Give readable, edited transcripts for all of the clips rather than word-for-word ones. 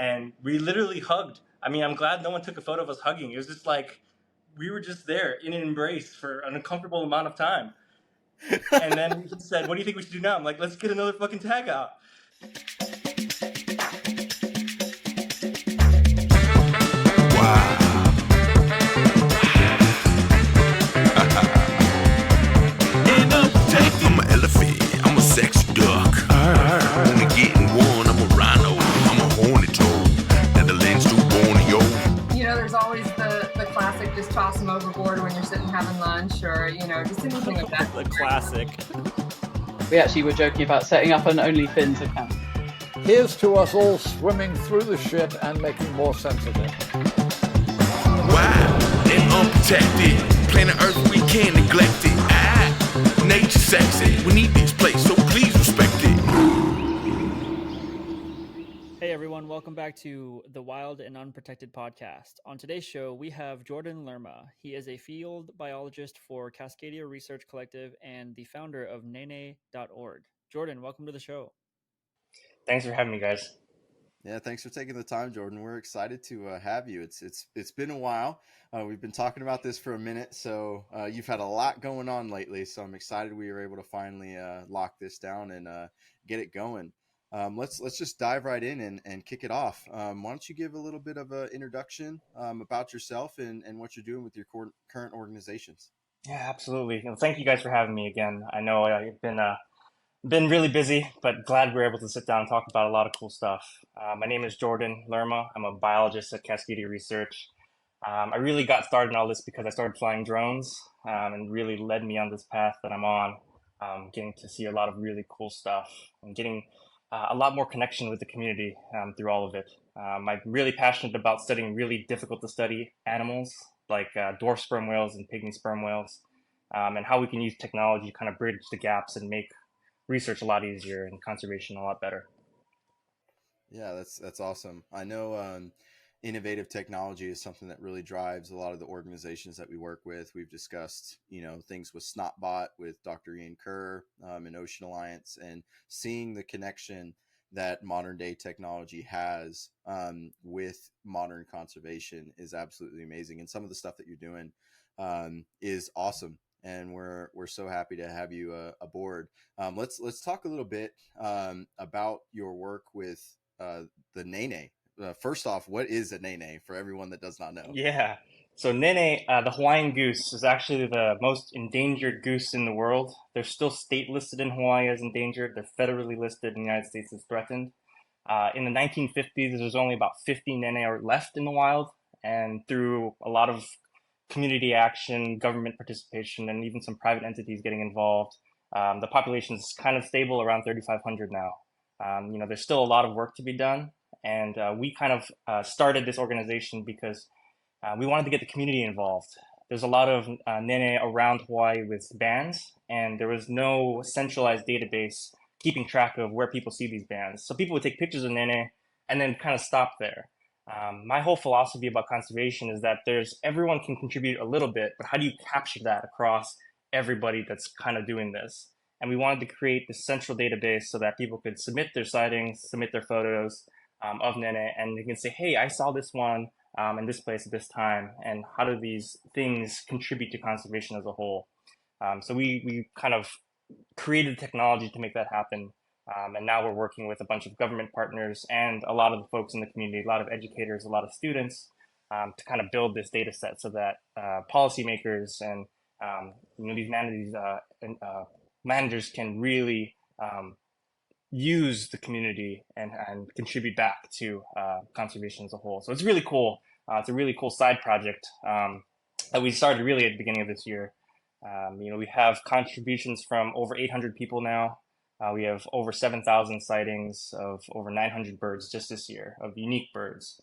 and we literally hugged. I mean, I'm glad no one took a photo of us hugging. It was just like we were just there in an embrace for an uncomfortable amount of time. And then he said, "What do you think we should do now?" I'm like, "Let's get another fucking tag out." I'm an elephant, I'm a sexy duck. Only getting one, I'm a rhino, I'm a hornet toad. Netherlands to Borneo. You know, there's always the classic, just toss them overboard when you're sitting having lunch, or, you know, just anything like that. The classic. We actually were joking about setting up an OnlyFins account. Here's to us all swimming through the shit and making more sense of it. Wild and unprotected, planet Earth we can't neglect it. Nature sexy, we need this place, so please respect it. Hey everyone, welcome back to the Wild and Unprotected podcast. On today's show, we have Jordan Lerma. He is a field biologist for Cascadia Research Collective and the founder of nene.org. Jordan, welcome to the show. Thanks for having me, guys. Yeah, thanks for taking the time, Jordan. We're excited to have you. It's been a while. We've been talking about this for a minute, so you've had a lot going on lately. So I'm excited we were able to finally lock this down and get it going. Let's just dive right in and kick it off. Why don't you give a little bit of an introduction about yourself and what you're doing with your current organizations? Yeah, absolutely. And thank you guys for having me again. I know I've been really busy, but glad we're able to sit down and talk about a lot of cool stuff. My name is Jordan Lerma. I'm a biologist at Cascadia Research. I really got started in all this because I started flying drones and really led me on this path that I'm on, getting to see a lot of really cool stuff and getting a lot more connection with the community through all of it. I'm really passionate about studying really difficult to study animals like dwarf sperm whales and pygmy sperm whales, and how we can use technology to kind of bridge the gaps and make research a lot easier and conservation a lot better. Yeah, that's awesome. I know innovative technology is something that really drives a lot of the organizations that we work with. We've discussed, things with SnotBot, with Dr. Ian Kerr and Ocean Alliance, and seeing the connection that modern day technology has with modern conservation is absolutely amazing. And some of the stuff that you're doing is awesome. And we're so happy to have you aboard. Let's talk a little bit about your work with the nene. First off, what is a nene for everyone that does not know? Yeah, so nene, the Hawaiian goose, is actually the most endangered goose in the world. They're still state listed in Hawaii as endangered. They're federally listed in the United States as threatened. In the 1950s, there was only about 50 nene left in the wild, and through a lot of community action, government participation, and even some private entities getting involved, the population is kind of stable around 3,500 now. There's still a lot of work to be done, and we kind of started this organization because we wanted to get the community involved. There's a lot of nene around Hawaii with bands, and there was no centralized database keeping track of where people see these bands. So people would take pictures of nene and then kind of stop there. My whole philosophy about conservation is that everyone can contribute a little bit, but how do you capture that across everybody that's kind of doing this? And we wanted to create this central database so that people could submit their sightings, submit their photos of nene, and they can say, hey, I saw this one in this place at this time, and how do these things contribute to conservation as a whole? So we kind of created technology to make that happen. And now we're working with a bunch of government partners and a lot of the folks in the community, a lot of educators, a lot of students, to kind of build this data set so that policymakers and these managers can really use the community and contribate back to conservation as a whole. So it's really cool. It's a really cool side project that we started really at the beginning of this year. We have contributions from over 800 people now. We have over 7,000 sightings of over 900 birds just this year, of unique birds.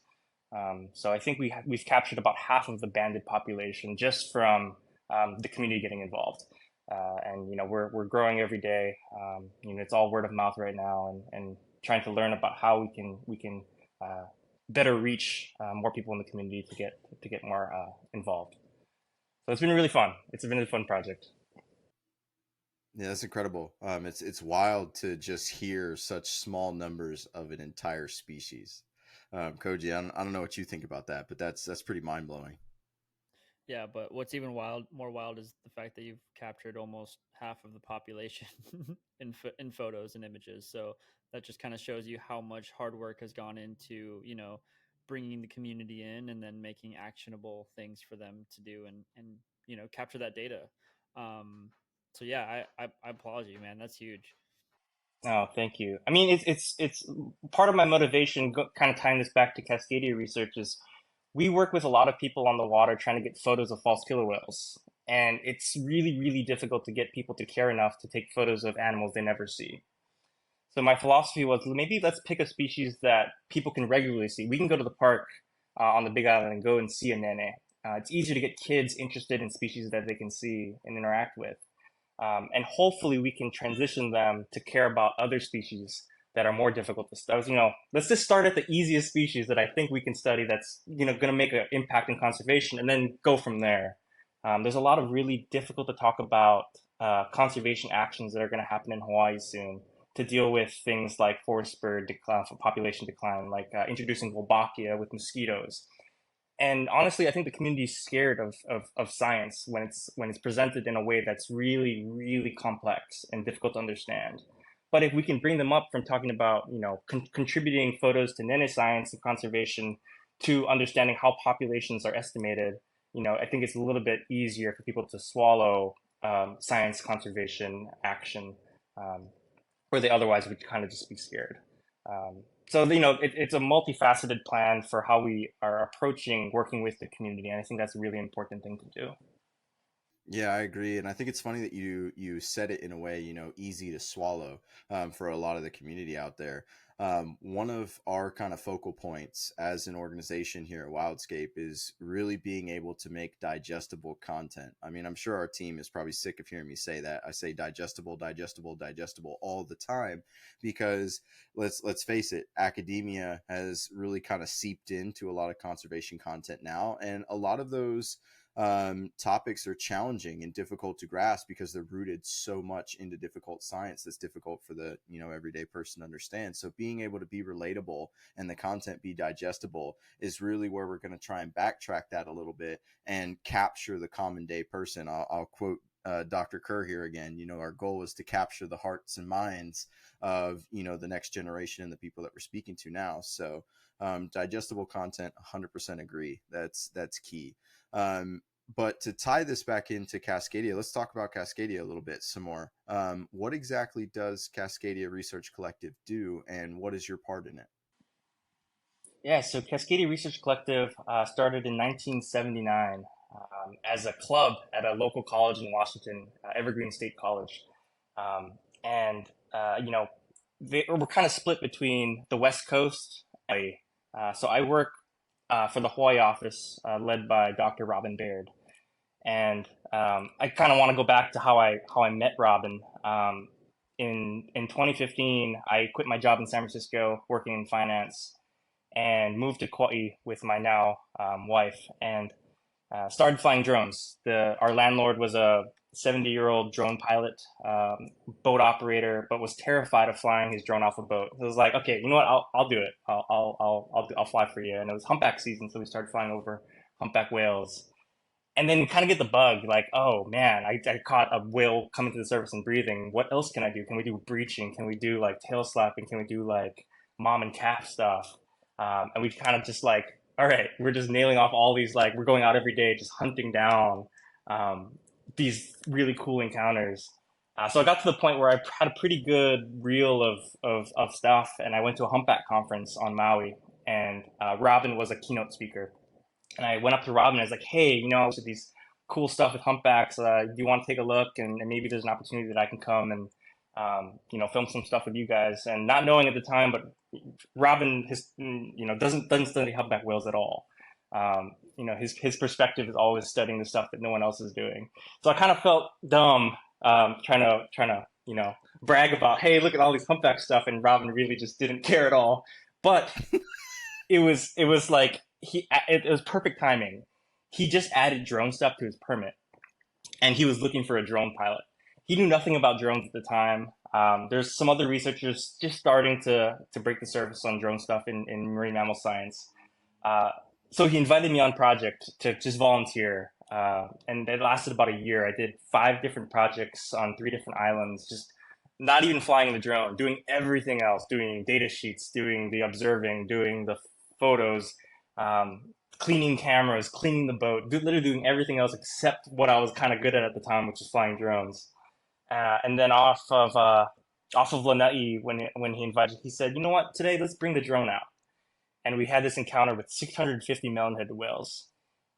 So I think we've captured about half of the banded population just from the community getting involved. And we're growing every day. It's all word of mouth right now, and trying to learn about how we can better reach more people in the community to get more involved. So it's been really fun. It's been a fun project. Yeah, that's incredible. It's wild to just hear such small numbers of an entire species. Koji, I don't know what you think about that, but that's pretty mind blowing. Yeah, but what's even more wild, is the fact that you've captured almost half of the population in photos and images. So that just kind of shows you how much hard work has gone into, bringing the community in and then making actionable things for them to do, and capture that data. So yeah, I applaud you, man. That's huge. Oh, thank you. I mean, it's part of my motivation, kind of tying this back to Cascadia research, is we work with a lot of people on the water trying to get photos of false killer whales. And it's really, really difficult to get people to care enough to take photos of animals they never see. So my philosophy was, maybe let's pick a species that people can regularly see. We can go to the park on the Big Island and go and see a nene. It's easier to get kids interested in species that they can see and interact with. And hopefully we can transition them to care about other species that are more difficult to study. Let's just start at the easiest species that I think we can study that's, going to make an impact in conservation, and then go from there. There's a lot of really difficult to talk about conservation actions that are going to happen in Hawaii soon to deal with things like forest bird decline, population decline, like introducing Wolbachia with mosquitoes. And honestly, I think the community is scared of science when it's presented in a way that's really, really complex and difficult to understand. But if we can bring them up from talking about, contributing photos to nene science and conservation to understanding how populations are estimated, I think it's a little bit easier for people to swallow science conservation action, where they otherwise would kind of just be scared. So, it's a multifaceted plan for how we are approaching working with the community. And I think that's a really important thing to do. Yeah, I agree, and I think it's funny that you said it in a way, easy to swallow for a lot of the community out there. One of our kind of focal points as an organization here at Wildscape is really being able to make digestible content. I mean, I'm sure our team is probably sick of hearing me say that. I say digestible, digestible, digestible all the time because let's face it, academia has really kind of seeped into a lot of conservation content now, and a lot of those topics are challenging and difficult to grasp because they're rooted so much into difficult science that's difficult for the everyday person to understand. So being able to be relatable and the content be digestible is really where we're going to try and backtrack that a little bit and capture the common day person. I'll quote Dr. Kerr here again. Our goal is to capture the hearts and minds of the next generation and the people that we're speaking to now. So digestible content, 100% agree. That's key. But to tie this back into Cascadia, let's talk about Cascadia a little bit some more. What exactly does Cascadia Research Collective do, and what is your part in it? Yeah, so Cascadia Research Collective started in 1979 as a club at a local college in Washington, Evergreen State College. And we're kind of split between the West Coast. So I work for the Hawaii office led by Dr. Robin Baird. And I kind of want to go back to how I met Robin. In 2015, I quit my job in San Francisco working in finance and moved to Kauai with my now wife, and started flying drones. Our landlord was a 70-year-old drone pilot, boat operator, but was terrified of flying his drone off a boat. So it was like, okay, you know what? I'll do it. I'll fly for you. And it was humpback season, so we started flying over humpback whales. And then you kind of get the bug, like, oh man, I caught a whale coming to the surface and breathing. What else can I do? Can we do breaching? Can we do like tail slapping? Can we do like mom and calf stuff? And we kind of just like, all right, we're just nailing off all these, like, we're going out every day, just hunting down these really cool encounters. So I got to the point where I had a pretty good reel of stuff, and I went to a humpback conference on Maui, and Robin was a keynote speaker. And I went up to Robin and I was like, hey, these cool stuff with humpbacks. Do you want to take a look? And maybe there's an opportunity that I can come and, film some stuff with you guys. And not knowing at the time, but Robin doesn't study humpback whales at all. His perspective is always studying the stuff that no one else is doing. So I kind of felt dumb trying to brag about, hey, look at all these humpback stuff. And Robin really just didn't care at all. But it was like, it was perfect timing. He just added drone stuff to his permit, and he was looking for a drone pilot. He knew nothing about drones at the time. There's some other researchers just starting to break the surface on drone stuff in marine mammal science. So he invited me on project to just volunteer, and it lasted about a year. I did 5 different projects on 3 different islands, just not even flying the drone, doing everything else, doing data sheets, doing the observing, doing the photos, cleaning cameras, cleaning the boat, literally doing everything else except what I was kind of good at the time, which is flying drones. And then off of Lanai, when he invited, he said, "You know what? Today, let's bring the drone out." And we had this encounter with 650 melon-headed whales.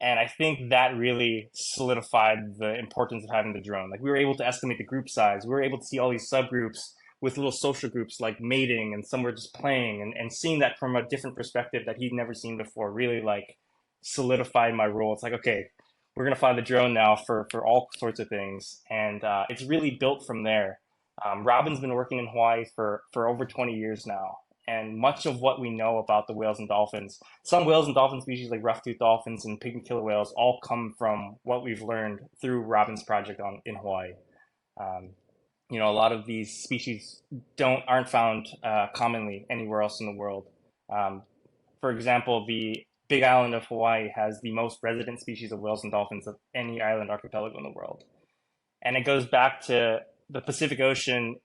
And I think that really solidified the importance of having the drone. Like, we were able to estimate the group size. We were able to see all these subgroups with little social groups like mating, and some were just playing, and seeing that from a different perspective that he'd never seen before really like solidified my role. It's like, okay, we're gonna fly the drone now for all sorts of things, and it's really built from there. Robin's been working in Hawaii for over 20 years now, and much of what we know about the whales and dolphins, some whales and dolphin species like rough-toothed dolphins and pygmy killer whales, all come from what we've learned through Robin's project in Hawaii. A lot of these species aren't found commonly anywhere else in the world. For example, the Big Island of Hawaii has the most resident species of whales and dolphins of any island archipelago in the world. And it goes back to the Pacific Ocean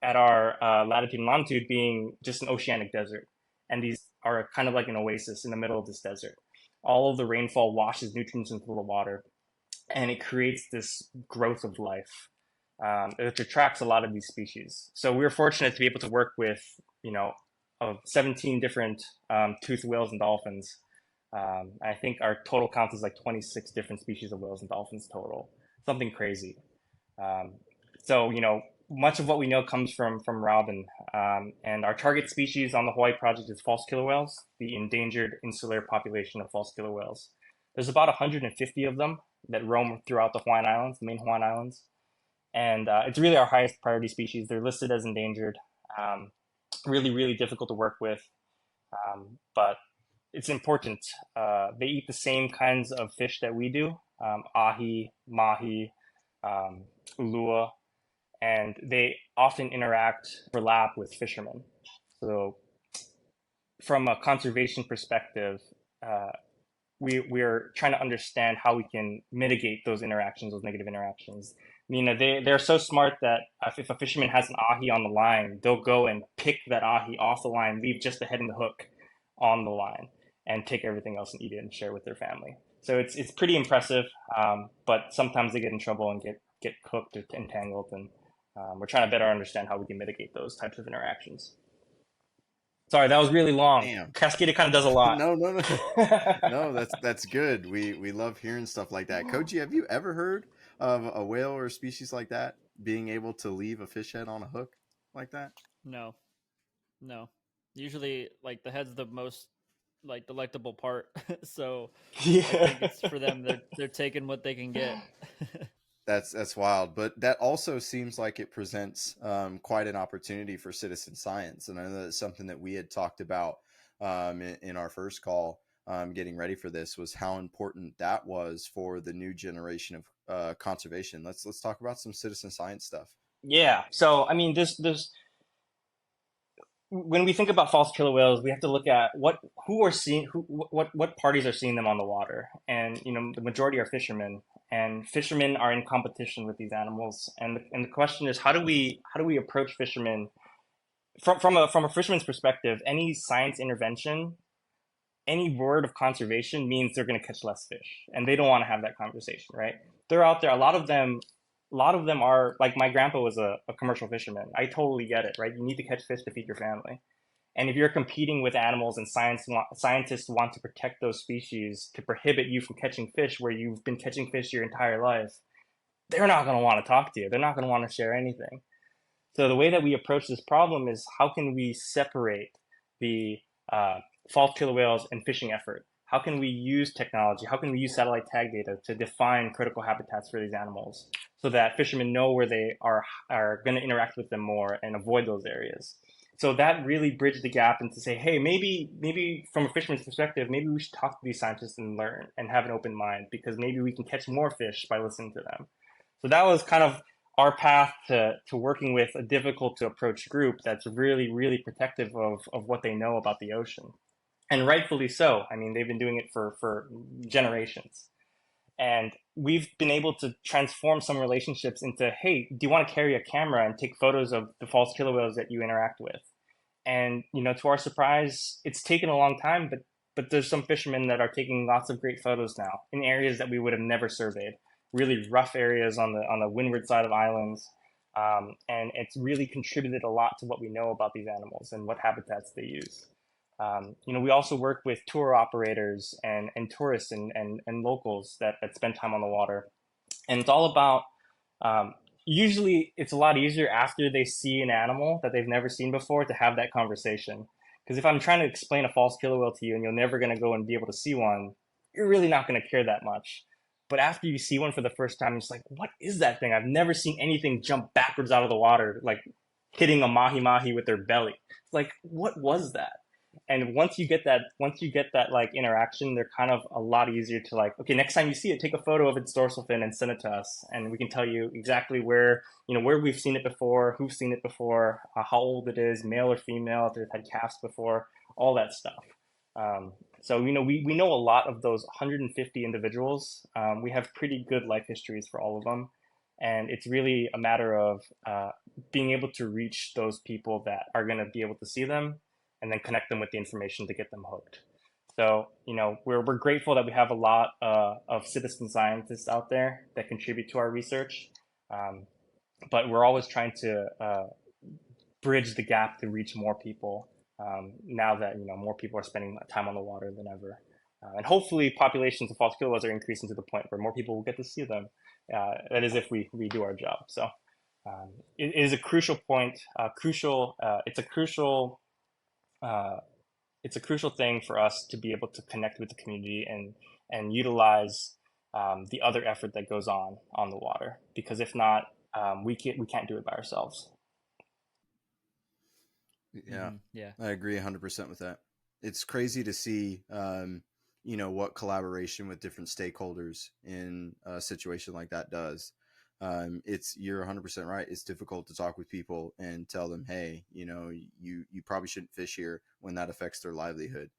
at our latitude and longitude being just an oceanic desert. And these are kind of like an oasis in the middle of this desert. All of the rainfall washes nutrients into the water, and it creates this growth of life. It attracts a lot of these species. So we were fortunate to be able to work with, 17 different toothed whales and dolphins. I think our total count is like 26 different species of whales and dolphins total, something crazy. So, much of what we know comes from Robin. And our target species on the Hawaii project is false killer whales, the endangered insular population of false killer whales. There's about 150 of them that roam throughout the Hawaiian Islands, the main Hawaiian Islands. And it's really our highest priority species. They're listed as endangered. Really, really difficult to work with. But it's important. They eat the same kinds of fish that we do, ahi, mahi, ulua, and they often overlap with fishermen. So from a conservation perspective, we're trying to understand how we can mitigate those interactions, those negative interactions. They're so smart that if a fisherman has an ahi on the line, they'll go and pick that ahi off the line, leave just the head and the hook on the line, and take everything else and eat it and share with their family. So it's pretty impressive, but sometimes they get in trouble and get cooked or entangled, and we're trying to better understand how we can mitigate those types of interactions. Sorry, that was really long. Damn. Cascadia kind of does a lot. No. No, that's good. We love hearing stuff like that. Koji, have you ever heard of a whale or a species like that being able to leave a fish head on a hook like that? No. Usually, like, the head's the most like delectable part. So Yeah. I think it's for them. They're taking what they can get. That's wild, but that also seems like it presents quite an opportunity for citizen science, and I know that's something that we had talked about in our first call, getting ready for this, was how important that was for the new generation of conservation. Let's talk about some citizen science stuff. Yeah. So I mean, there's when we think about false killer whales, we have to look at what parties are seeing them on the water, and the majority are fishermen. And fishermen are in competition with these animals, and the question is, how do we approach fishermen from a fisherman's perspective? Any science intervention, any word of conservation means they're going to catch less fish, and they don't want to have that conversation, right? They're out there. A lot of them are like, my grandpa was a commercial fisherman. I totally get it, right? You need to catch fish to feed your family. And if you're competing with animals and scientists want to protect those species to prohibit you from catching fish where you've been catching fish your entire life, they're not going to want to talk to you. They're not going to want to share anything. So the way that we approach this problem is, how can we separate the false killer whales and fishing effort? How can we use technology? How can we use satellite tag data to define critical habitats for these animals so that fishermen know where they are going to interact with them more and avoid those areas? So that really bridged the gap into say, hey, maybe from a fisherman's perspective, maybe we should talk to these scientists and learn and have an open mind, because maybe we can catch more fish by listening to them. So that was kind of our path to working with a difficult to approach group that's really, really protective of what they know about the ocean. And rightfully so. I mean, they've been doing it for generations. And we've been able to transform some relationships into, hey, do you want to carry a camera and take photos of the false killer whales that you interact with? And, to our surprise, it's taken a long time, but there's some fishermen that are taking lots of great photos now in areas that we would have never surveyed, really rough areas on the windward side of islands. And it's really contributed a lot to what we know about these animals and what habitats they use. We also work with tour operators and tourists and locals that spend time on the water. And it's all about, usually it's a lot easier after they see an animal that they've never seen before to have that conversation. Because if I'm trying to explain a false killer whale to you and you're never going to go and be able to see one, you're really not going to care that much. But after you see one for the first time, it's like, what is that thing? I've never seen anything jump backwards out of the water, like hitting a mahi mahi with their belly. It's like, what was that? And once you get that like interaction, they're kind of a lot easier to like, okay, next time you see it, take a photo of its dorsal fin and send it to us, and we can tell you exactly where we've seen it before, who's seen it before, how old it is, male or female, if they've had calves before, all that stuff. So we know a lot of those 150 individuals. We have pretty good life histories for all of them, and it's really a matter of being able to reach those people that are going to be able to see them and then connect them with the information to get them hooked. So, we're grateful that we have a lot of citizen scientists out there that contribute to our research, but we're always trying to bridge the gap to reach more people now that more people are spending time on the water than ever. And hopefully populations of false killer whales are increasing to the point where more people will get to see them. That is if we do our job. So it is a crucial point, it's a crucial thing for us to be able to connect with the community and utilize the other effort that goes on the water, because if not, we can't do it by ourselves. Yeah, Yeah, I agree 100% with that. It's crazy to see, what collaboration with different stakeholders in a situation like that does. You're 100% right. It's difficult to talk with people and tell them, hey, you probably shouldn't fish here when that affects their livelihood.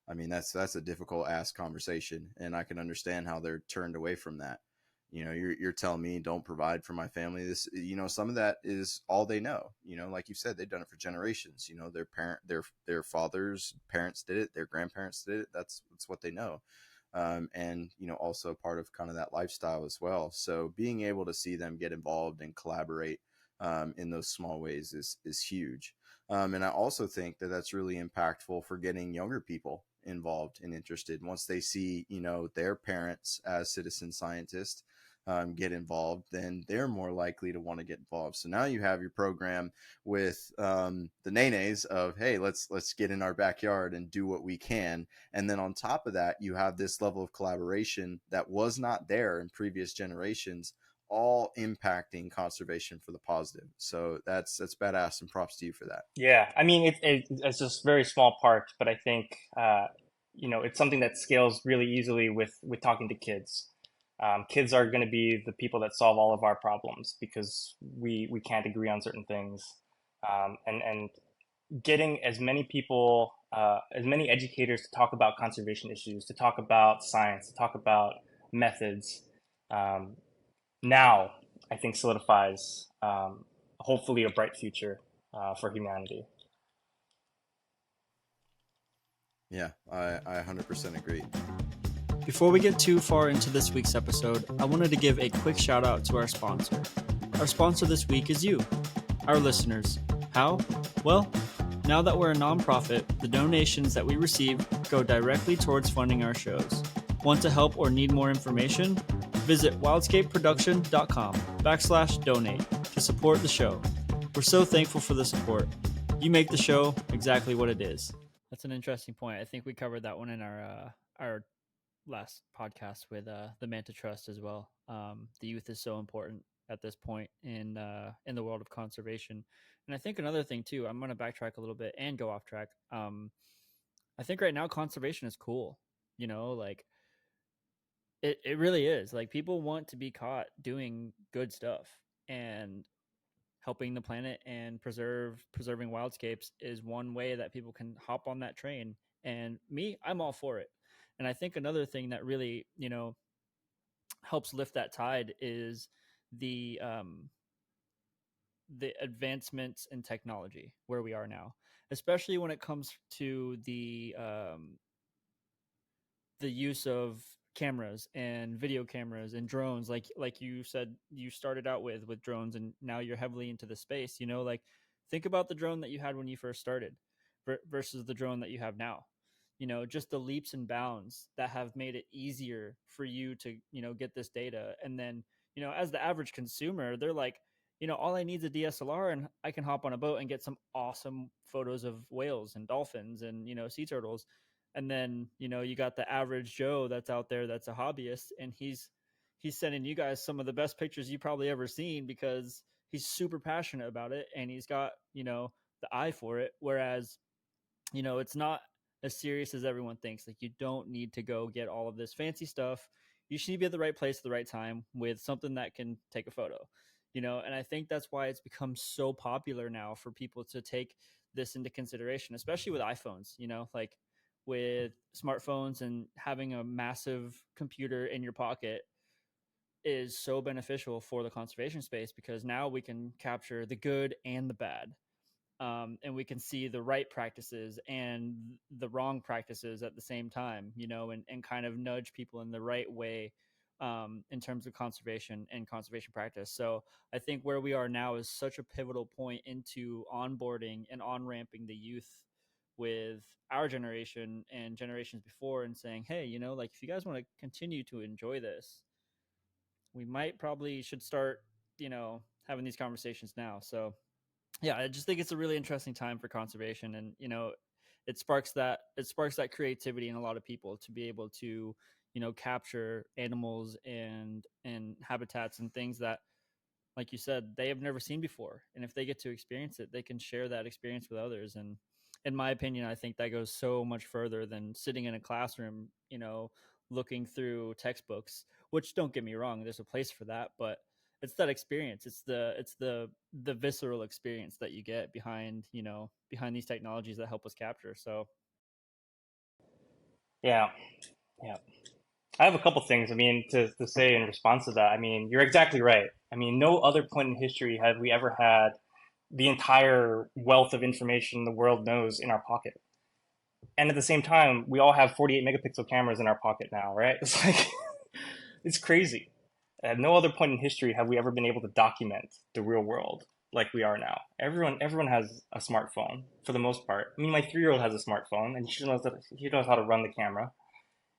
I mean, that's a difficult ass conversation, and I can understand how they're turned away from that. You're telling me don't provide for my family. This, some of that is all they know. Like you said, they've done it for generations. Their fathers, parents did it, their grandparents did it. That's what they know. And also part of kind of that lifestyle as well. So being able to see them get involved and collaborate in those small ways is huge. And I also think that that's really impactful for getting younger people involved and interested. Once they see their parents as citizen scientists get involved, then they're more likely to want to get involved. So now you have your program with the nenes of, hey, let's get in our backyard and do what we can. And then on top of that, you have this level of collaboration that was not there in previous generations, all impacting conservation for the positive. So that's badass, and props to you for that. Yeah, I mean it's just a very small part, but I think it's something that scales really easily with talking to kids. Kids are going to be the people that solve all of our problems because we can't agree on certain things, and getting as many people, as many educators to talk about conservation issues, to talk about science, to talk about methods, now I think solidifies hopefully a bright future for humanity. Yeah, I 100% agree. Before we get too far into this week's episode, I wanted to give a quick shout out to our sponsor. Our sponsor this week is you, our listeners. How? Well, now that we're a nonprofit, the donations that we receive go directly towards funding our shows. Want to help or need more information? Visit wildscapeproduction.com/donate to support the show. We're so thankful for the support. You make the show exactly what it is. That's an interesting point. I think we covered that one in our last podcast with the Manta Trust as well. The youth is so important at this point in the world of conservation. And I think another thing too, I'm going to backtrack a little bit and go off track. I think right now conservation is cool. Like it really is. Like people want to be caught doing good stuff. and helping the planet and preserving wildscapes is one way that people can hop on that train. And I'm all for it. And I think another thing that really, helps lift that tide is the advancements in technology where we are now, especially when it comes to the use of cameras and video cameras and drones, like you said you started out with drones, and now you're heavily into the space. Like, think about the drone that you had when you first started versus the drone that you have now. Just the leaps and bounds that have made it easier for you to get this data. And then as the average consumer, they're like, all I need is a DSLR and I can hop on a boat and get some awesome photos of whales and dolphins and sea turtles. And then you got the average Joe that's out there that's a hobbyist, and he's sending you guys some of the best pictures you probably ever seen because he's super passionate about it and he's got the eye for it. Whereas it's not as serious as everyone thinks. Like, you don't need to go get all of this fancy stuff. You should be at the right place at the right time with something that can take a photo. And I think that's why it's become so popular now for people to take this into consideration, especially with iPhones. Like, with smartphones and having a massive computer in your pocket is so beneficial for the conservation space, because now we can capture the good and the bad. And we can see the right practices and the wrong practices at the same time, and kind of nudge people in the right way in terms of conservation and conservation practice. So I think where we are now is such a pivotal point into onboarding and on-ramping the youth with our generation and generations before, and saying, hey, like, if you guys want to continue to enjoy this, we probably should start, having these conversations now. So yeah, I just think it's a really interesting time for conservation, and it sparks that creativity in a lot of people to be able to capture animals and habitats and things that, like you said, they have never seen before. And if they get to experience it, they can share that experience with others. And in my opinion, I think that goes so much further than sitting in a classroom, looking through textbooks, which, don't get me wrong, there's a place for that, but it's that experience. It's the visceral experience that you get behind these technologies that help us capture. So Yeah, yeah. I have a couple things. I mean, to say in response to that. I mean, you're exactly right. I mean, no other point in history have we ever had the entire wealth of information the world knows in our pocket. And at the same time, we all have 48 megapixel cameras in our pocket now, right? It's like, it's crazy. At no other point in history have we ever been able to document the real world like we are now. Everyone has a smartphone for the most part. I mean, my 3-year-old has a smartphone, and she knows how to run the camera,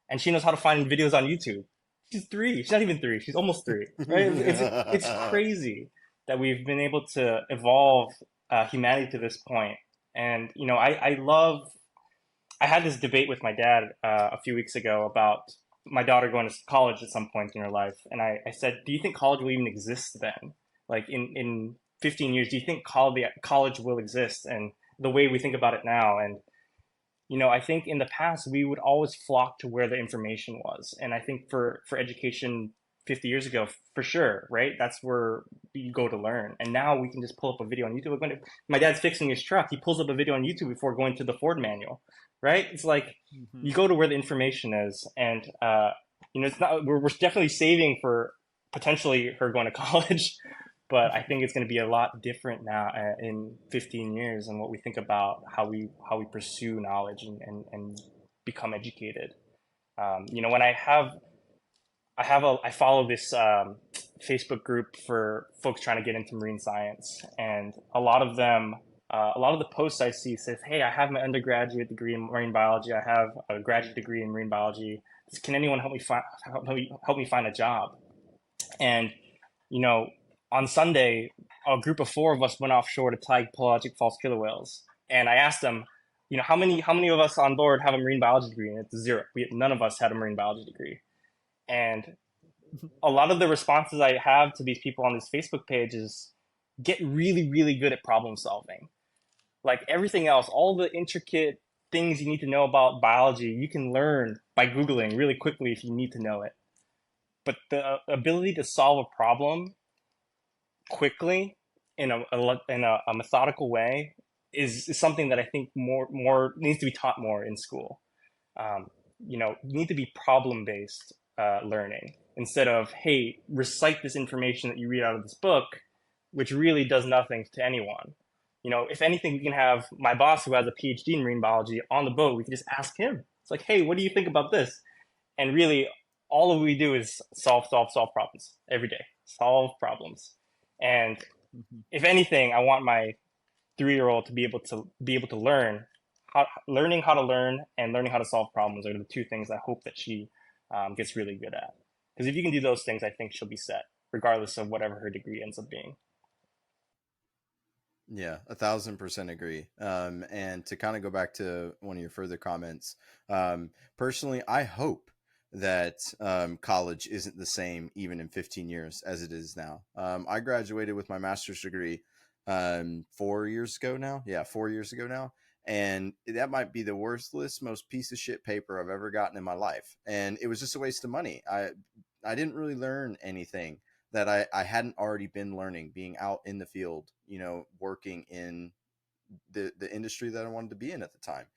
and she knows how to find videos on YouTube. She's 3. She's not even 3. She's almost 3. Right? It's crazy that we've been able to evolve humanity to this point. And I had this debate with my dad a few weeks ago about my daughter going to college at some point in her life. And I said, do you think college will even exist then? Like, in 15 years, do you think college will exist? And the way we think about it now. And, I think in the past, we would always flock to where the information was. And I think for education 50 years ago, for sure, right? That's where you go to learn. And now we can just pull up a video on YouTube. My dad's fixing his truck. He pulls up a video on YouTube before going to the Ford manual, right? It's like, you go to where the information is. And, it's not, we're definitely saving for potentially her going to college. But I think it's going to be a lot different now in 15 years, and what we think about how we pursue knowledge and become educated. When I follow this Facebook group for folks trying to get into marine science, and a lot of the posts I see says, "Hey, I have my undergraduate degree in marine biology. I have a graduate degree in marine biology. Can anyone help me find a job?" And on Sunday, a group of 4 of us went offshore to tag pelagic false killer whales, and I asked them, how many of us on board have a marine biology degree? And it's 0. None of us had a marine biology degree. And a lot of the responses I have to these people on this Facebook page is, get really, really good at problem solving. Like everything else, all the intricate things you need to know about biology, you can learn by Googling really quickly if you need to know it. But the ability to solve a problem quickly in a methodical way is something that I think more needs to be taught more in school. You need to be problem based learning instead of, hey, recite this information that you read out of this book, which really does nothing to anyone. If anything, we can have my boss who has a PhD in marine biology on the boat. We can just ask him. It's like, hey, what do you think about this? And really, all of we do is solve problems every day. Solve problems. And Mhm. if anything, I want my 3-year-old to be able to learning how to learn and learning how to solve problems are the two things I hope that she gets really good at. Because if you can do those things, I think she'll be set, regardless of whatever her degree ends up being. Yeah, 1,000% agree. And to kind of go back to one of your further comments, personally, I hope that college isn't the same even in 15 years as it is now. I graduated with my master's degree 4 years ago now. Yeah, 4 years ago now. And that might be the worthless, most piece of shit paper I've ever gotten in my life. And it was just a waste of money. I didn't really learn anything that I hadn't already been learning being out in the field, working in the industry that I wanted to be in at the time.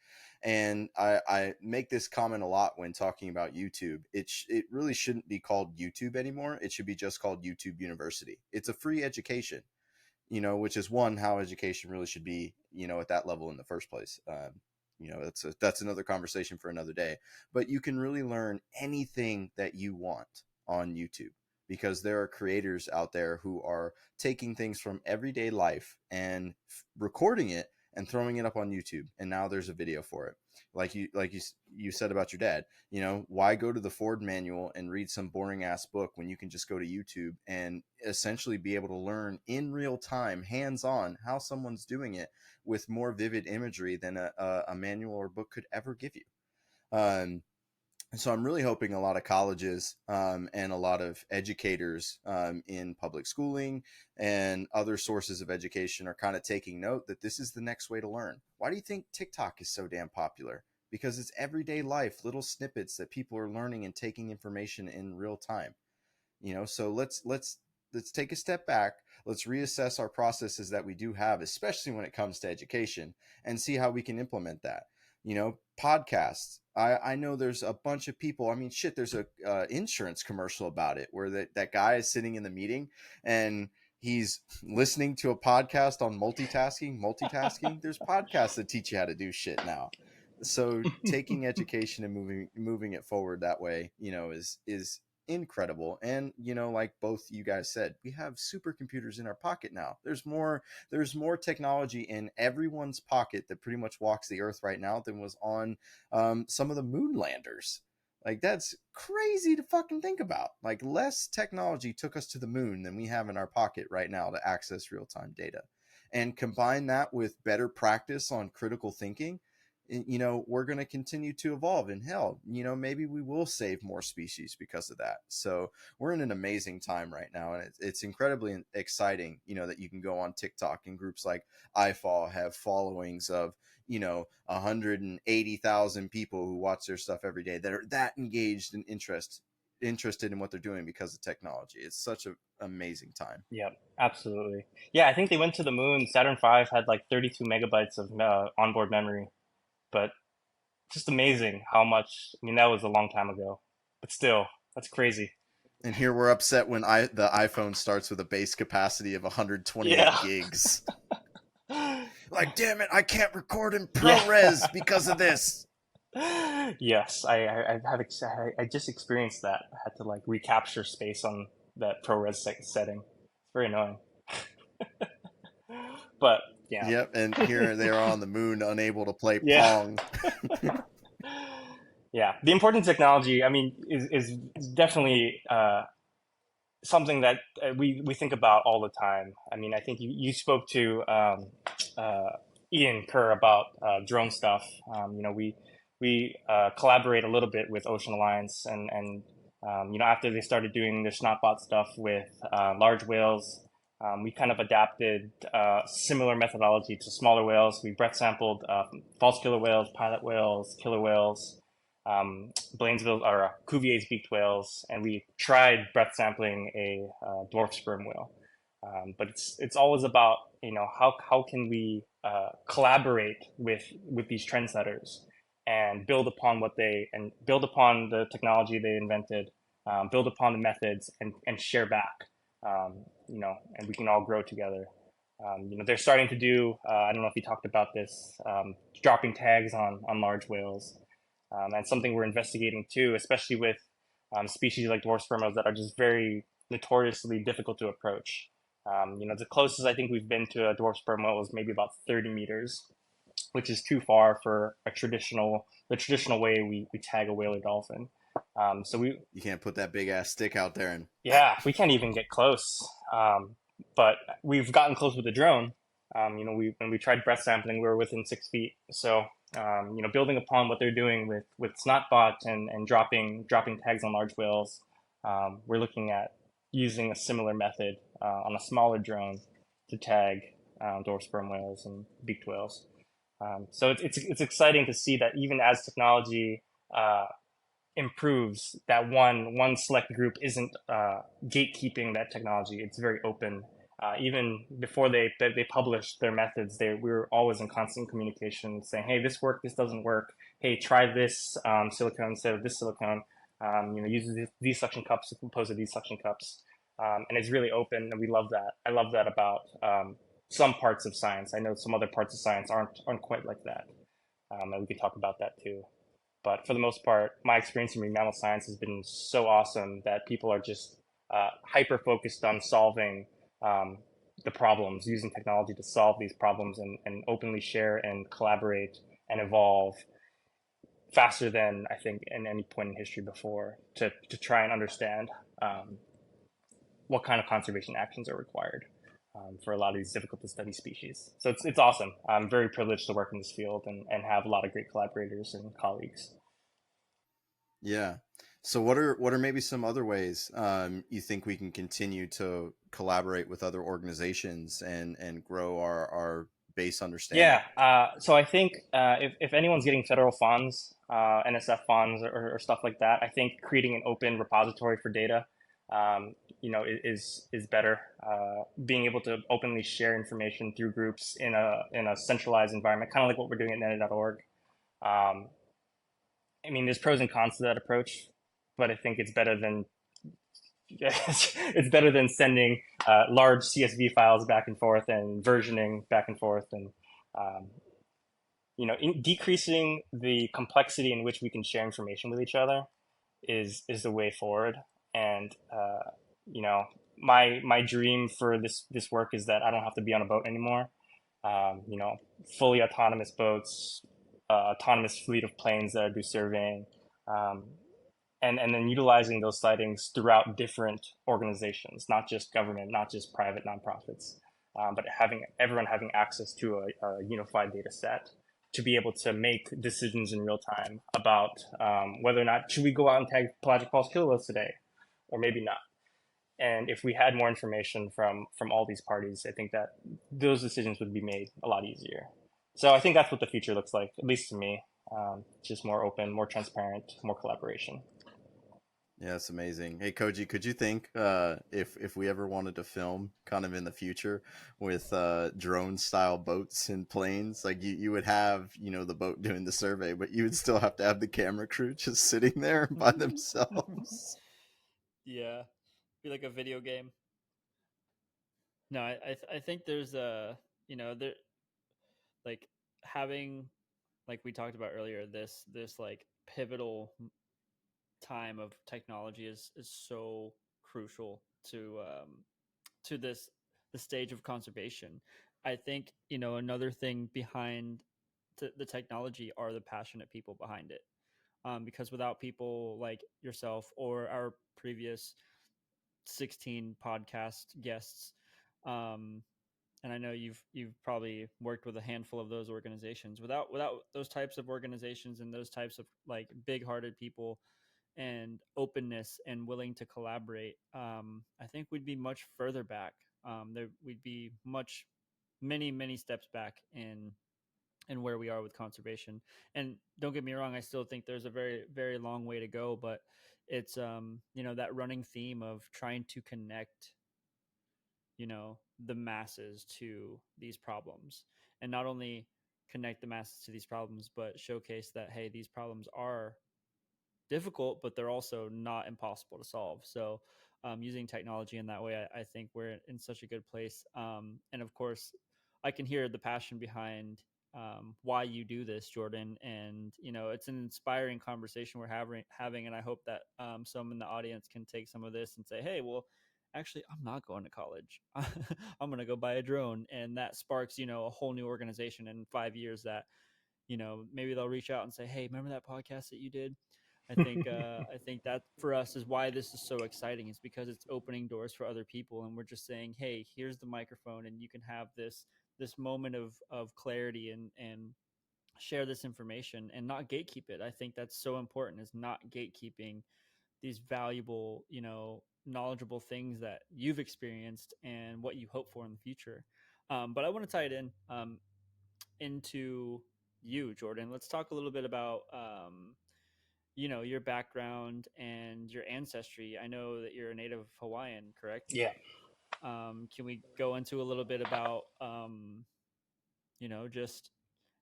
And I make this comment a lot when talking about YouTube. It really shouldn't be called YouTube anymore. It should be just called YouTube University. It's a free education, which is how education really should be, at that level in the first place. That's another conversation for another day. But you can really learn anything that you want on YouTube because there are creators out there who are taking things from everyday life and recording it and throwing it up on YouTube. And now there's a video for it. Like you said about your dad, why go to the Ford manual and read some boring ass book when you can just go to YouTube and essentially be able to learn in real time, hands on, how someone's doing it with more vivid imagery than a manual or book could ever give you. So I'm really hoping a lot of colleges and a lot of educators in public schooling and other sources of education are kind of taking note that this is the next way to learn. Why do you think TikTok is so damn popular? Because it's everyday life, little snippets that people are learning and taking information in real time. So let's take a step back. Let's reassess our processes that we do have, especially when it comes to education, and see how we can implement that. Podcasts. I know there's a bunch of people. I mean, shit, there's a insurance commercial about it where that guy is sitting in the meeting and he's listening to a podcast on multitasking. There's podcasts that teach you how to do shit now. So taking education and moving it forward that way, is incredible. And like both you guys said, we have supercomputers in our pocket now. There's more technology in everyone's pocket that pretty much walks the earth right now than was on some of the moon landers. Like, that's crazy to fucking think about. Like, less technology took us to the moon than we have in our pocket right now to access real-time data. And combine that with better practice on critical thinking, we're going to continue to evolve. And hell, maybe we will save more species because of that. So we're in an amazing time right now. And it's incredibly exciting, that you can go on TikTok, and groups like iFall have followings of, 180,000 people who watch their stuff every day that are that engaged and interested in what they're doing because of technology. It's such an amazing time. Yeah, absolutely. Yeah, I think they went to the moon. Saturn V had like 32 megabytes of onboard memory, but just amazing how much. I mean, that was a long time ago, but still, that's crazy. And here we're upset when the iPhone starts with a base capacity of 128 Yeah. gigs. Like, damn it, I can't record in ProRes because of this. Yes, I just experienced that. I had to like recapture space on that ProRes setting. It's very annoying. But yeah. Yep, and here they are on the moon, unable to play Yeah. Pong. Yeah, the important technology, I mean, is definitely something that we think about all the time. I mean, I think you spoke to Ian Kerr about drone stuff. We collaborate a little bit with Ocean Alliance, and after they started doing their Snotbot stuff with large whales, we kind of adapted similar methodology to smaller whales. We breath sampled false killer whales, pilot whales, killer whales, Blainesville or Cuvier's beaked whales, and we tried breath sampling a dwarf sperm whale. But it's always about, how can we collaborate with these trendsetters and build upon the technology they invented, build upon the methods, and share back, and we can all grow together. They're starting to do, I don't know if you talked about this, dropping tags on large whales. And something we're investigating too, especially with species like dwarf sperm whales that are just very notoriously difficult to approach. The closest I think we've been to a dwarf sperm whale is maybe about 30 meters, which is too far for the traditional way we tag a whale or dolphin. You can't put that big ass stick out there and Yeah, we can't even get close. But we've gotten close with the drone. When we tried breath sampling, we were within 6 feet. So, building upon what they're doing with Snotbot and dropping tags on large whales, we're looking at using a similar method on a smaller drone to tag dwarf sperm whales and beaked whales. So it's exciting to see that even as technology improves, that one select group isn't gatekeeping that technology. It's very open. Even before they published their methods, we were always in constant communication, saying, "Hey, this worked. This doesn't work. Hey, try this silicone instead of this silicone. Use these suction cups as opposed to these suction cups." And it's really open, and we love that. I love that about some parts of science. I know some other parts of science aren't quite like that, and we could talk about that too. But for the most part, my experience in marine mammal science has been so awesome that people are just hyper focused on solving the problems, using technology to solve these problems, and openly share and collaborate and evolve faster than I think in any point in history before, to try and understand what kind of conservation actions are required for a lot of these difficult to study species. So it's awesome. I'm very privileged to work in this field and have a lot of great collaborators and colleagues. yeah. So what are maybe some other ways you think we can continue to collaborate with other organizations and grow our base understanding? Yeah, so I think if anyone's getting federal funds, NSF funds, or stuff like that, I think creating an open repository for data, is better. Being able to openly share information through groups in a centralized environment, kind of like what we're doing at neta.org. Um, I mean, there's pros and cons to that approach, but I think it's better than it's better than sending large CSV files back and forth and versioning back and forth, and um, decreasing the complexity in which we can share information with each other is the way forward. And my dream for this work is that I don't have to be on a boat anymore. Um, you know, Fully autonomous boats, autonomous fleet of planes that do surveying. Um, and then utilizing those sightings throughout different organizations, not just government, not just private nonprofits, but everyone having access to a unified data set to be able to make decisions in real time about whether or not should we go out and tag pelagic false killer whales today, or maybe not. And if we had more information from all these parties, I think that those decisions would be made a lot easier. So I think that's what the future looks like, at least to me. Just more open, more transparent, more collaboration. Yeah, it's amazing. Hey, Koji, could you think if we ever wanted to film kind of in the future with drone style boats and planes, like you would have, the boat doing the survey, but you would still have to have the camera crew just sitting there by themselves. Yeah, be like a video game. No, I think there's there like having, like we talked about earlier, this like pivotal time of technology is so crucial to the stage of conservation. I think another thing behind the technology are the passionate people behind it. Because without people like yourself or our previous 16 podcast guests, um, and I know you've probably worked with a handful of those organizations. Without those types of organizations and those types of like big-hearted people and openness and willing to collaborate, I think we'd be much further back. We'd be many steps back in where we are with conservation. And don't get me wrong, I still think there's a very very long way to go, but it's that running theme of trying to connect the masses to these problems, and not only connect the masses to these problems, but showcase that, hey, these problems are difficult, but they're also not impossible to solve. So using technology in that way, I think we're in such a good place. And of course, I can hear the passion behind why you do this, Jordan. And it's an inspiring conversation we're having, and I hope that some in the audience can take some of this and say, hey, well, actually, I'm not going to college. I'm going to go buy a drone, and that sparks a whole new organization in 5 years that maybe they'll reach out and say, hey, remember that podcast that you did? I think that for us is why this is so exciting, is because it's opening doors for other people, and we're just saying, hey, here's the microphone, and you can have this moment of clarity and share this information and not gatekeep it. I think that's so important, is not gatekeeping these valuable, knowledgeable things that you've experienced and what you hope for in the future. But I want to tie it into you, Jordan. Let's talk a little bit about your background and your ancestry. I know that you're a native Hawaiian, correct? Yeah. Can we go into a little bit about just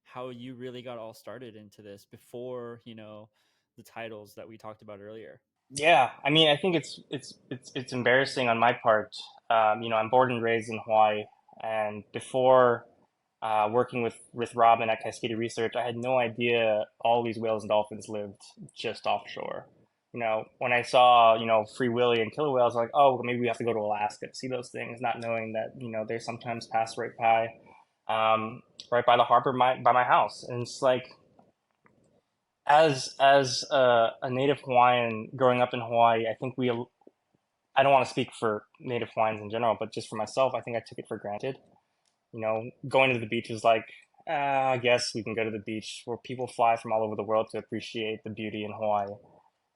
how you really got all started into this before the titles that we talked about earlier? Yeah, I mean, I think it's embarrassing on my part. I'm born and raised in Hawaii, and before working with Robin at Cascadia Research, I had no idea all these whales and dolphins lived just offshore. When I saw Free Willy and killer whales, I was like, oh, maybe we have to go to Alaska to see those things, not knowing that they sometimes pass right by the harbor by my house, and it's like, as a native Hawaiian growing up in Hawaii, I don't want to speak for native Hawaiians in general, but just for myself, I think I took it for granted. Going to the beach is like, I guess we can go to the beach, where people fly from all over the world to appreciate the beauty in Hawaii.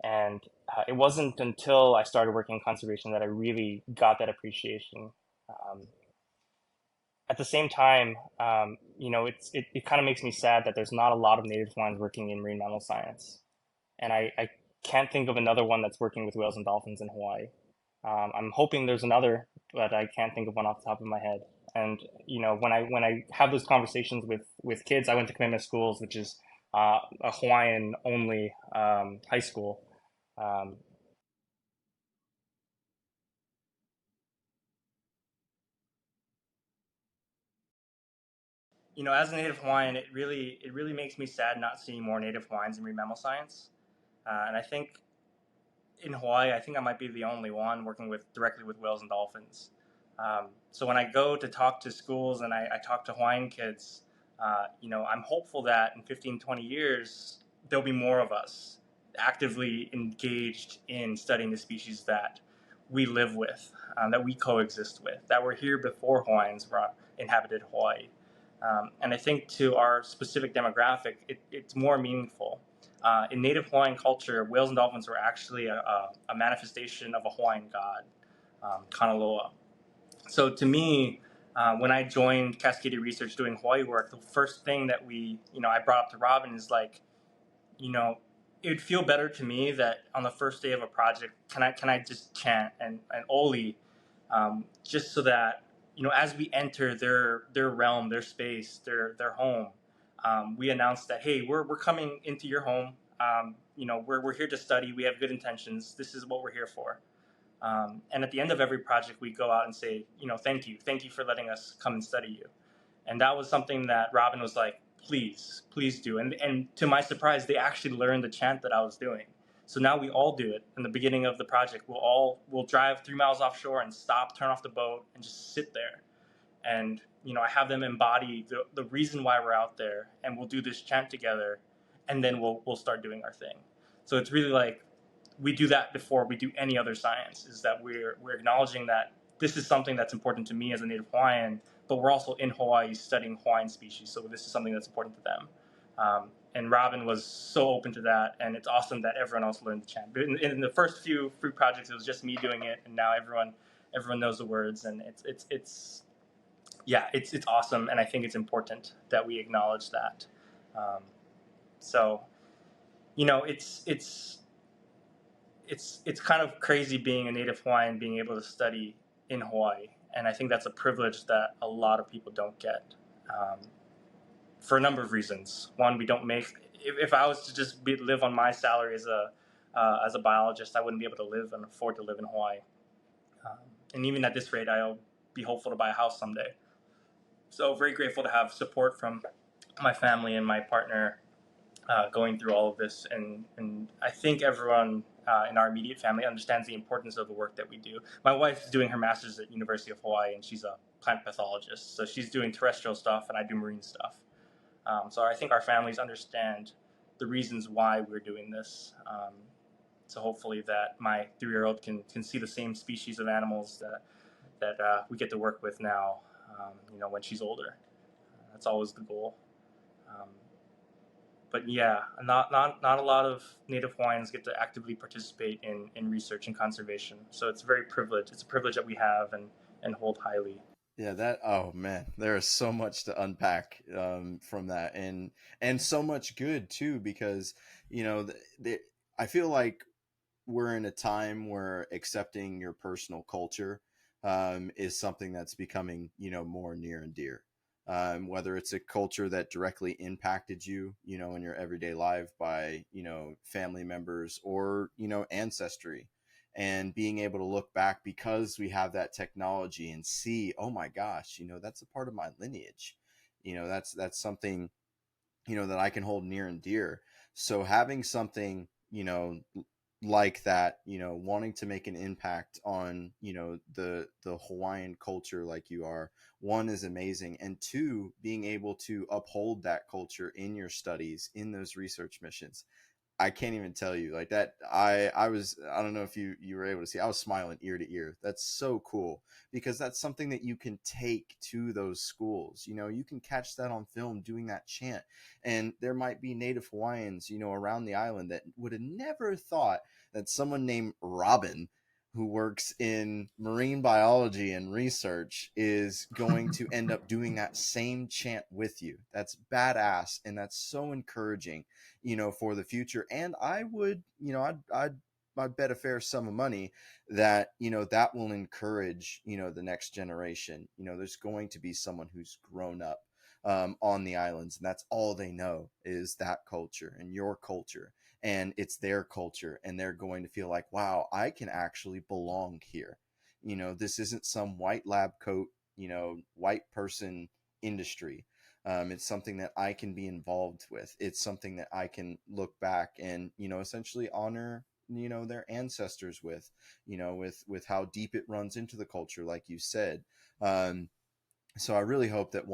And it wasn't until I started working in conservation that I really got that appreciation. At the same time, it kind of makes me sad that there's not a lot of native Hawaiians working in marine mammal science. And I can't think of another one that's working with whales and dolphins in Hawaii. I'm hoping there's another, but I can't think of one off the top of my head. And when I have those conversations with kids, I went to commitment schools, which is a Hawaiian only high school. As a native Hawaiian, it really makes me sad not seeing more native Hawaiians in marine mammal science. And I think in Hawaii, I think I might be the only one working directly with whales and dolphins. So when I go to talk to schools and I talk to Hawaiian kids, I'm hopeful that in 15, 20 years, there'll be more of us actively engaged in studying the species that we live with, that we coexist with, that were here before Hawaiians inhabited Hawaii. And I think to our specific demographic, it's more meaningful. In native Hawaiian culture, whales and dolphins were actually a manifestation of a Hawaiian god, Kanaloa. So to me, when I joined Cascadia Research doing Hawaii work, the first thing that I brought up to Robin is like, it would feel better to me that on the first day of a project, can I just chant and Oli, just so that, as we enter their realm, their space, their home, we announce that, hey, we're coming into your home. We're here to study. We have good intentions. This is what we're here for. And at the end of every project, we go out and say, thank you for letting us come and study you. And that was something that Robin was like, please do. And to my surprise, they actually learned the chant that I was doing. So now we all do it in the beginning of the project. We'll drive 3 miles offshore and stop, turn off the boat, and just sit there. And I have them embody the reason why we're out there, and we'll do this chant together, and then we'll start doing our thing. So it's really like, we do that before we do any other science, is that we're acknowledging that this is something that's important to me as a native Hawaiian, but we're also in Hawaii studying Hawaiian species, so this is something that's important to them. And Robin was so open to that, and it's awesome that everyone else learned the chant. In the first few fruit projects, it was just me doing it, and now everyone knows the words, and it's awesome, and I think it's important that we acknowledge that. So, it's kind of crazy being a native Hawaiian, being able to study in Hawaii, And I think that's a privilege that a lot of people don't get, for a number of reasons. One, we don't make. If I was to just live on my salary as a biologist, I wouldn't be able to live and afford to live in Hawaii. And even at this rate, I'll be hopeful to buy a house someday. So very grateful to have support from my family and my partner going through all of this. And I think everyone in our immediate family understands the importance of the work that we do. My wife is doing her master's at University of Hawaii, and she's a plant pathologist. So she's doing terrestrial stuff, and I do marine stuff. So I think our families understand the reasons why we're doing this. So hopefully that my 3-year-old can see the same species of animals that we get to work with now, when she's older. That's always the goal. But yeah, not a lot of Native Hawaiians get to actively participate in research and conservation. So it's very privileged. It's a privilege that we have and hold highly. Yeah, oh man, there is so much to unpack from that, and so much good too, because I feel like we're in a time where accepting your personal culture is something that's becoming more near and dear. Whether it's a culture that directly impacted you, in your everyday life by family members or ancestry, and being able to look back because we have that technology and see, oh my gosh, that's a part of my lineage. That's something that I can hold near and dear. So having something like that, wanting to make an impact on the Hawaiian culture like you are, one, is amazing, and two, being able to uphold that culture in your studies, in those research missions, I can't even tell you, like that. I don't know if you were able to see, I was smiling ear to ear. That's so cool, because that's something that you can take to those schools. You can catch that on film doing that chant, and there might be Native Hawaiians around the island that would have never thought that someone named Robin, who works in marine biology and research, is going to end up doing that same chant with you. That's badass, and that's so encouraging, for the future. And I would, I'd bet a fair sum of money that, that will encourage, the next generation. There's going to be someone who's grown up on the islands, and that's all they know is that culture and your culture, and it's their culture, and they're going to feel like, wow, I can actually belong here. This isn't some white lab coat, white person industry. It's something that I can be involved with. It's something that I can look back and, essentially honor, their ancestors with, with how deep it runs into the culture, like you said. So I really hope that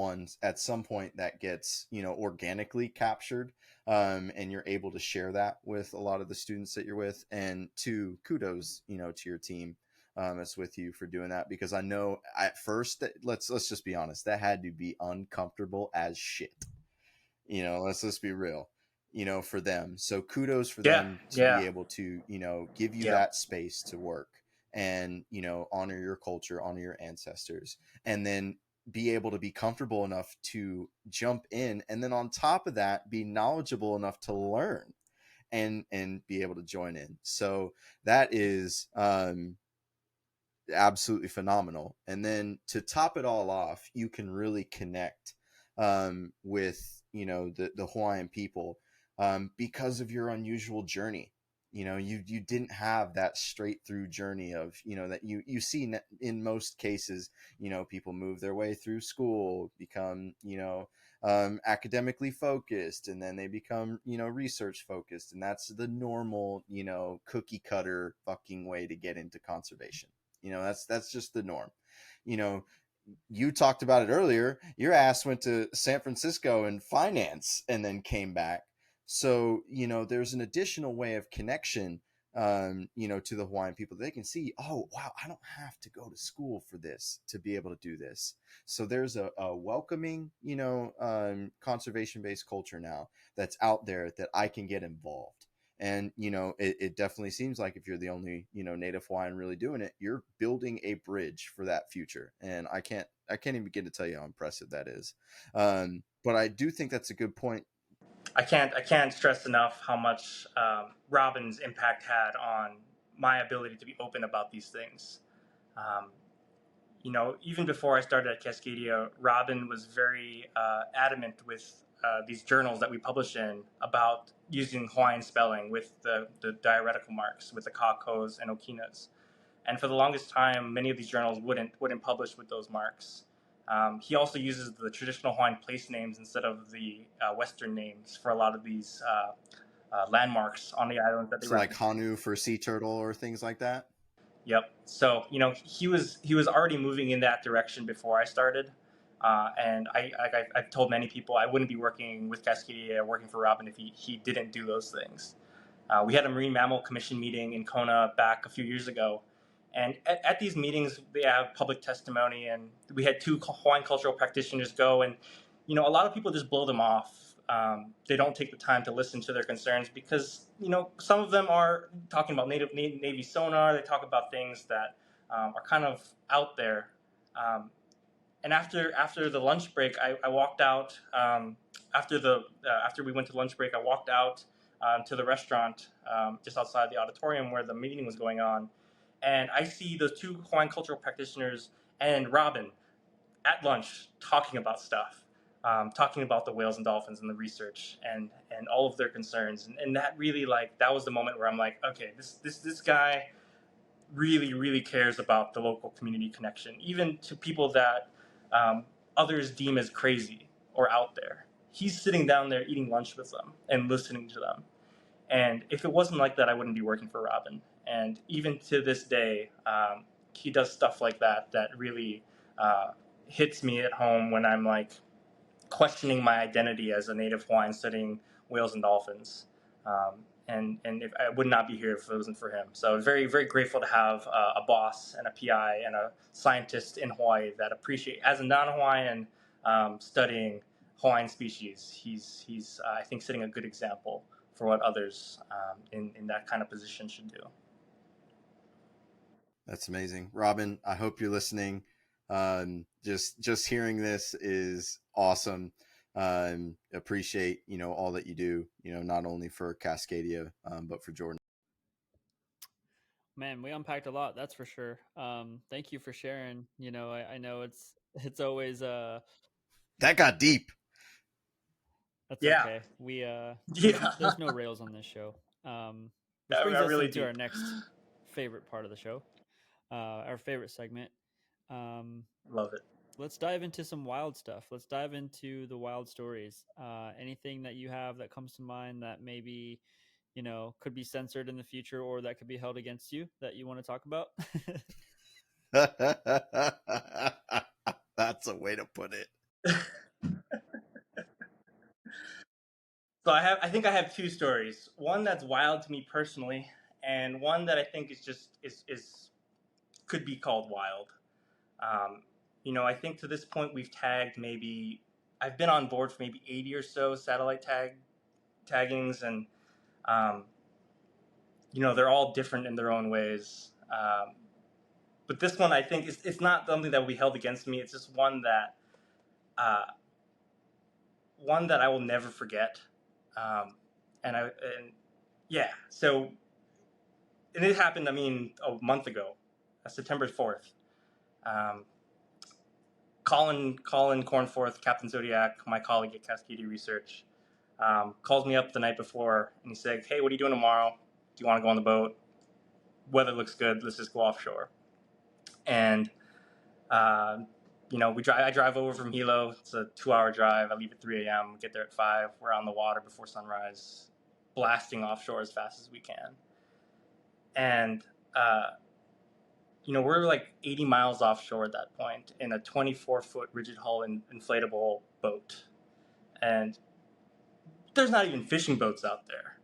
at some point that gets, organically captured, and you're able to share that with a lot of the students that you're with. And two, kudos, to your team that's with you for doing that, because I know at first that let's just be honest, that had to be uncomfortable as shit. Let's just be real, for them. So kudos for them to be able to, give you that space to work and, honor your culture, honor your ancestors, and then be able to be comfortable enough to jump in. And then on top of that, be knowledgeable enough to learn and be able to join in. So that is, absolutely phenomenal. And then to top it all off, you can really connect with the Hawaiian people because of your unusual journey. You didn't have that straight through journey of that you see in most cases. People move their way through school, become academically focused, and then they become research focused, and that's the normal cookie cutter fucking way to get into conservation. That's just the norm. You talked about it earlier. Your ass went to San Francisco in finance and then came back. So, there's an additional way of connection, to the Hawaiian people. They can see, oh, wow, I don't have to go to school for this to be able to do this. So there's a welcoming, conservation-based culture now that's out there that I can get involved. And, it definitely seems like if you're the only, Native Hawaiian really doing it, you're building a bridge for that future. And I can't even begin to tell you how impressive that is. But I do think that's a good point. I can't stress enough how much Robin's impact had on my ability to be open about these things. even before I started at Cascadia, Robin was very adamant with these journals that we publish in about using Hawaiian spelling with the diaretical marks, with the kakos and okinas. And for the longest time, many of these journals wouldn't publish with those marks. He also uses the traditional Hawaiian place names instead of the Western names for a lot of these landmarks on the islands that they So like reference. Hanu for sea turtle or things like that. Yep. So he was already moving in that direction before I started, and I've told many people I wouldn't be working with Cascadia, working for Robin if he didn't do those things. We had a Marine Mammal Commission meeting in Kona back a few years ago, and at these meetings they have public testimony, and we had two Hawaiian cultural practitioners go, and a lot of people just blow them off. They don't take the time to listen to their concerns because some of them are talking about Navy sonar. They talk about things that are kind of out there. And after the lunch break, I walked out. After we went to lunch break, I walked out to the restaurant just outside the auditorium where the meeting was going on, and I see those two Hawaiian cultural practitioners and Robin at lunch talking about stuff, talking about the whales and dolphins and the research and all of their concerns, and that really that was the moment where I'm like, okay, this guy really cares about the local community connection, even to people that others deem as crazy or out there. He's sitting down there eating lunch with them and listening to them. And if it wasn't like that, I wouldn't be working for Robin. And even to this day, he does stuff like that really hits me at home when I'm questioning my identity as a native Hawaiian studying whales and dolphins. And if I would not be here if it wasn't for him. So very, very grateful to have a boss and a PI and a scientist in Hawaii that appreciate, as a non-Hawaiian studying Hawaiian species, he's I think setting a good example for what others in that kind of position should do. That's amazing, Robin. I hope you're listening. Just hearing this is awesome. Appreciate all that you do. Not only for Cascadia, but for Jordan. Man, we unpacked a lot, that's for sure. Thank you for sharing. I know it's always That got deep. that's Yeah. okay. We Yeah. there's no rails on this show. Which I brings us really into do. our next favorite part of the show, our favorite segment. Love it. Let's dive into some wild stuff. Let's dive into the wild stories. Anything that you have that comes to mind that maybe could be censored in the future or that could be held against you that you want to talk about? That's a way to put it. So I think I have two stories. One that's wild to me personally, and one that I think is could be called wild. I think to this point we've tagged I've been on board for maybe 80 or so satellite taggings, and they're all different in their own ways. But this one I think it's not something that will be held against me. It's just one that I will never forget. So it happened, a month ago, September 4th. Colin Cornforth, Captain Zodiac, my colleague at Cascadia Research, calls me up the night before and he said, hey, what are you doing tomorrow? Do you want to go on the boat? Weather looks good. Let's just go offshore. And, I drive over from Hilo. It's a 2-hour drive. I leave at 3 a.m., get there at 5. We're on the water before sunrise, blasting offshore as fast as we can. And, we're 80 miles offshore at that point in a 24-foot rigid hull inflatable boat. And there's not even fishing boats out there.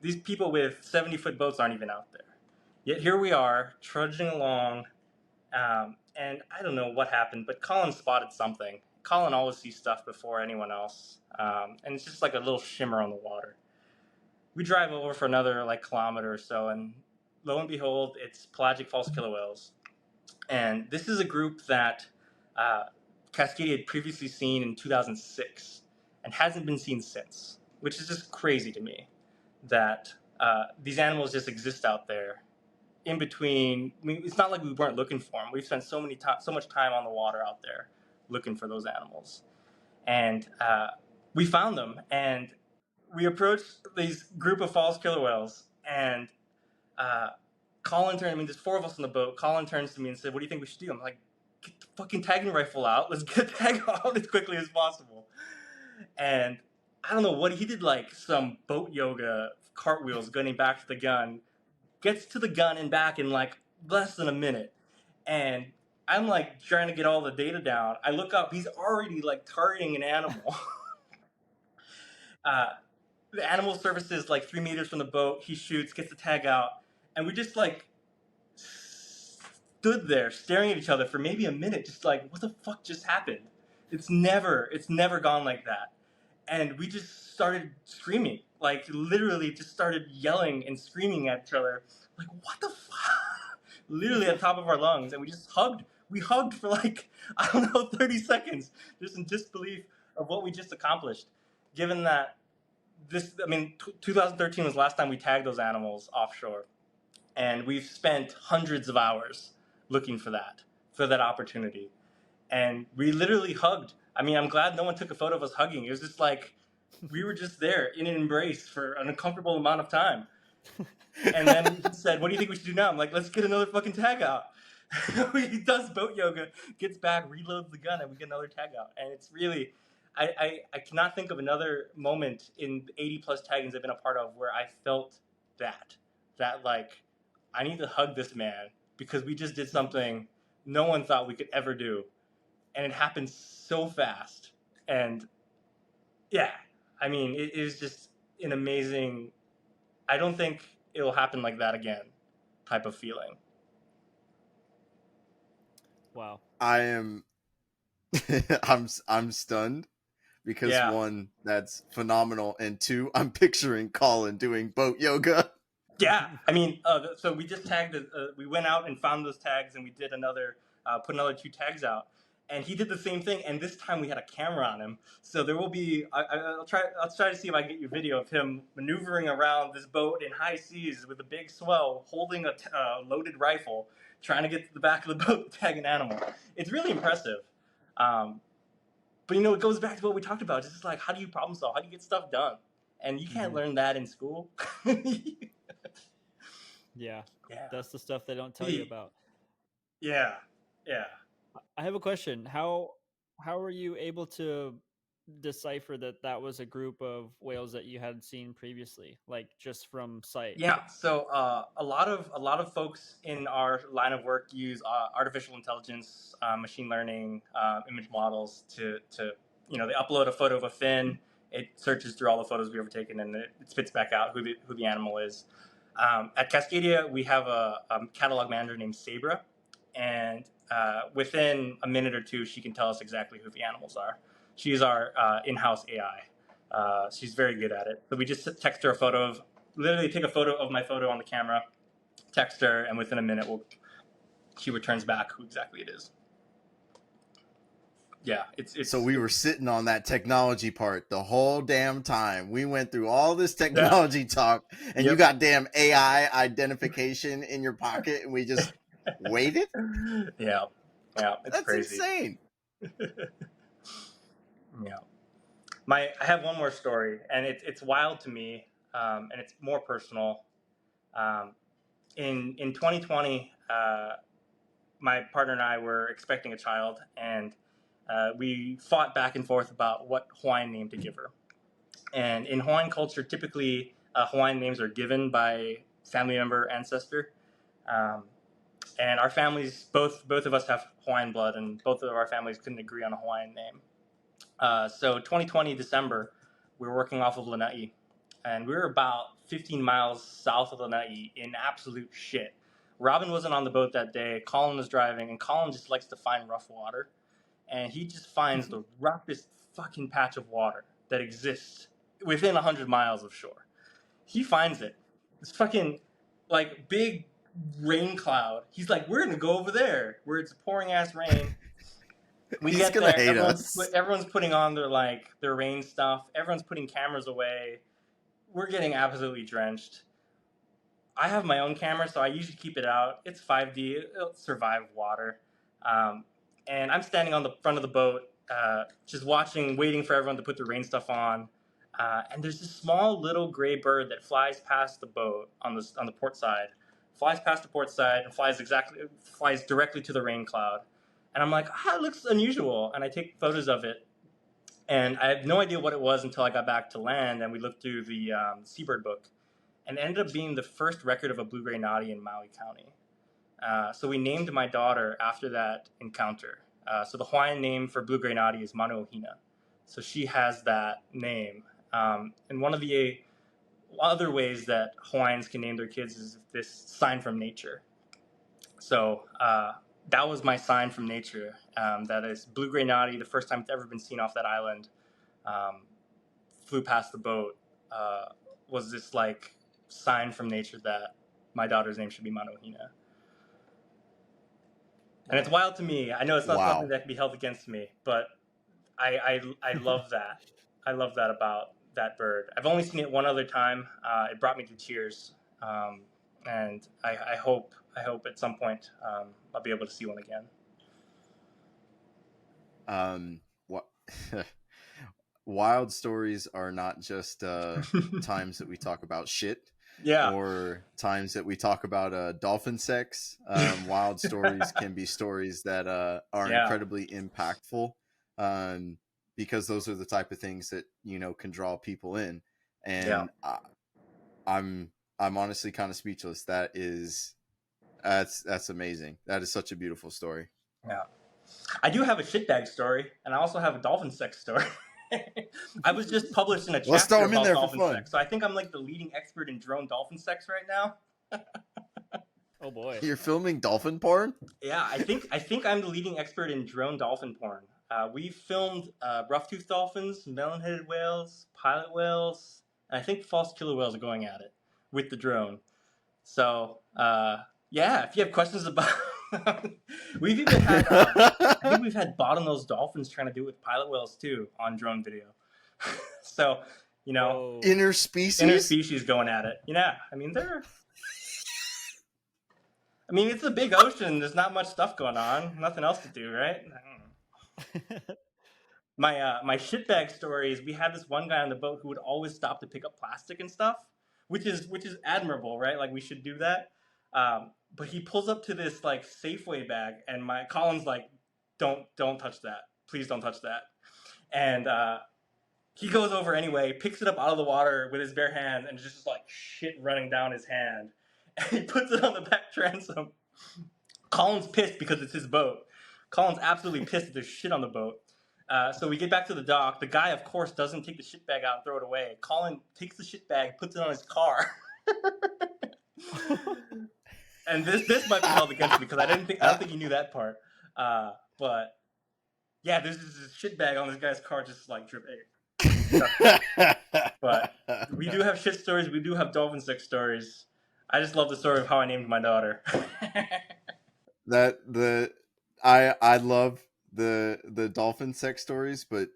These people with 70-foot boats aren't even out there. Yet here we are, trudging along, and I don't know what happened, but Colin spotted something. Colin always sees stuff before anyone else, and it's just like a little shimmer on the water. We drive over for another kilometer or so, and lo and behold, it's pelagic false killer whales. And this is a group that Cascadia had previously seen in 2006 and hasn't been seen since, which is just crazy to me that these animals just exist out there in between. I mean, it's not like we weren't looking for them. We've spent so much time on the water out there looking for those animals, and we found them. And we approached these group of false killer whales, and Colin turned. I mean, there's 4 of us on the boat. Colin turns to me and said, "What do you think we should do?" I'm like, "Get the fucking tagging rifle out. Let's get the tag out as quickly as possible." And I don't know what he did, like some boat yoga cartwheels gunning back to the gun. Gets to the gun and back in like less than a minute. And I'm like trying to get all the data down. I look up, he's already like targeting an animal. The animal surfaces like 3 meters from the boat. He shoots, gets the tag out, and we just like stood there staring at each other for maybe a minute, just like, what the fuck just happened? It's never gone like that. And we just started screaming, like literally just started yelling and screaming at each other, like, what the fuck? Literally at the top of our lungs. And we just hugged. We hugged for like, I don't know, 30 seconds, just in disbelief of what we just accomplished. Given that 2013 was the last time we tagged those animals offshore. And we've spent hundreds of hours looking for that opportunity. And we literally hugged. I mean, I'm glad no one took a photo of us hugging. It was just like, we were just there in an embrace for an uncomfortable amount of time. And then he said, "What do you think we should do now?" I'm like, "Let's get another fucking tag out." He does boat yoga, gets back, reloads the gun, and we get another tag out. And it's really, I cannot think of another moment in the 80 plus taggings I've been a part of where I felt that like, I need to hug this man because we just did something no one thought we could ever do. And it happened so fast. And yeah, I mean, it is just an amazing, I don't think it will happen like that again type of feeling. Wow. I am I'm stunned because Yeah. 1, that's phenomenal, and 2, I'm picturing Colin doing boat yoga. Yeah, I mean, so we just tagged. We went out and found those tags, and we did put another 2 tags out. And he did the same thing, and this time we had a camera on him. So there will be. I'll try to see if I can get you a video of him maneuvering around this boat in high seas with a big swell, holding a loaded rifle, trying to get to the back of the boat to tag an animal. It's really impressive. But it goes back to what we talked about. Just like, how do you problem solve? How do you get stuff done? And you can't learn that in school. Yeah, Yeah. that's the stuff they don't tell you about. Yeah. I have a question. How were you able to decipher that was a group of whales that you had seen previously, like just from sight? Yeah. So a lot of folks in our line of work use artificial intelligence, machine learning, image models to they upload a photo of a fin. It searches through all the photos we've ever taken, and it spits back out who the animal is. At Cascadia, we have a catalog manager named Sabra, and within a minute or 2, she can tell us exactly who the animals are. She's our in-house AI. She's very good at it. So we just text her literally take a photo of my photo on the camera, text her, and within a minute, she returns back who exactly it is. Yeah, it's So we were sitting on that technology part the whole damn time. We went through all this technology talk, and you got damn AI identification in your pocket, and we just waited? Yeah, it's That's crazy. insane. Yeah. I have one more story, and it's wild to me, and it's more personal. In 2020, my partner and I were expecting a child, and we fought back and forth about what Hawaiian name to give her. And in Hawaiian culture, typically Hawaiian names are given by family member, ancestor. And our families, both of us have Hawaiian blood, and both of our families couldn't agree on a Hawaiian name. So 2020 December, we were working off of Lanai, and we were about 15 miles south of Lanai in absolute shit. Robin wasn't on the boat that day. Colin was driving, and Colin just likes to find rough water. And he just finds the roughest fucking patch of water that exists within 100 miles of shore. He finds it. This fucking, like, big rain cloud. He's like, we're going to go over there where it's pouring ass rain. We He's get gonna there. hate us. Everyone's putting on their rain stuff. Everyone's putting cameras away. We're getting absolutely drenched. I have my own camera, so I usually keep it out. It's 5D. It'll survive water. And I'm standing on the front of the boat, just watching, waiting for everyone to put the rain stuff on. And there's this small little gray bird that flies past the boat on the port side, flies past the port side and flies directly to the rain cloud. And I'm like, it looks unusual. And I take photos of it. And I had no idea what it was until I got back to land and we looked through the seabird book. And it ended up being the first record of a blue-gray noddy in Maui County. So we named my daughter after that encounter. So the Hawaiian name for blue-gray noddy is Manuohina. So she has that name. And one of the other ways that Hawaiians can name their kids is this sign from nature. So that was my sign from nature. That is blue-gray noddy, the first time it's ever been seen off that island. Flew past the boat. Was this like sign from nature that my daughter's name should be Manuohina. And it's wild to me. I know it's not something that can be held against me, but I love that. I love that about that bird. I've only seen it one other time. It brought me to tears, and I hope at some point I'll be able to see one again. What? Wild stories are not just times that we talk about shit. Yeah. Or times that we talk about dolphin sex. Wild stories can be stories that are incredibly impactful, because those are the type of things that can draw people in. And I'm honestly kind of speechless. That's amazing. That is such a beautiful story. Yeah, I do have a shitbag story, and I also have a dolphin sex story. I was just published in a chapter about dolphin sex, so I think I'm like the leading expert in drone dolphin sex right now. Oh boy, you're filming dolphin porn? Yeah, I think I'm the leading expert in drone dolphin porn. We filmed rough-toothed dolphins, melon-headed whales, pilot whales, and I think false killer whales are going at it with the drone. So if you have questions about we've even had I think we've had bottlenose dolphins trying to do it with pilot whales too on drone video. So interspecies going at it. Yeah, I mean it's a big ocean. There's not much stuff going on. Nothing else to do, right? I don't know. My shitbag story is we had this one guy on the boat who would always stop to pick up plastic and stuff, which is admirable, right? Like we should do that. But he pulls up to this like Safeway bag, and Colin's like, "Don't touch that! Please don't touch that!" And he goes over anyway, picks it up out of the water with his bare hand, and just like shit running down his hand, and he puts it on the back transom. Colin's pissed because it's his boat. Colin's absolutely pissed that there's shit on the boat. So we get back to the dock. The guy, of course, doesn't take the shit bag out and throw it away. Colin takes the shit bag, puts it on his car. And this might be held against me because I don't think you knew that part. But yeah, there's this shit bag on this guy's car, just like dripping. But we do have shit stories. We do have dolphin sex stories. I just love the story of how I named my daughter. I love the dolphin sex stories, but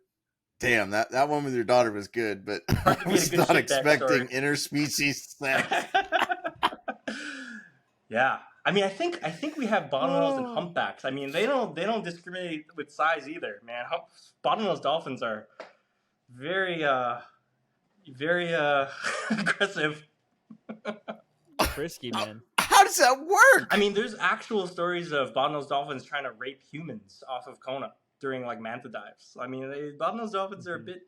damn, that one with your daughter was good. But I was not expecting interspecies sex. Yeah, I mean, I think we have bottlenose and humpbacks. I mean, they don't discriminate with size either, man. Bottlenose dolphins are very aggressive. Frisky, man. How does that work? I mean, there's actual stories of bottlenose dolphins trying to rape humans off of Kona during like manta dives. I mean, bottlenose dolphins are a bit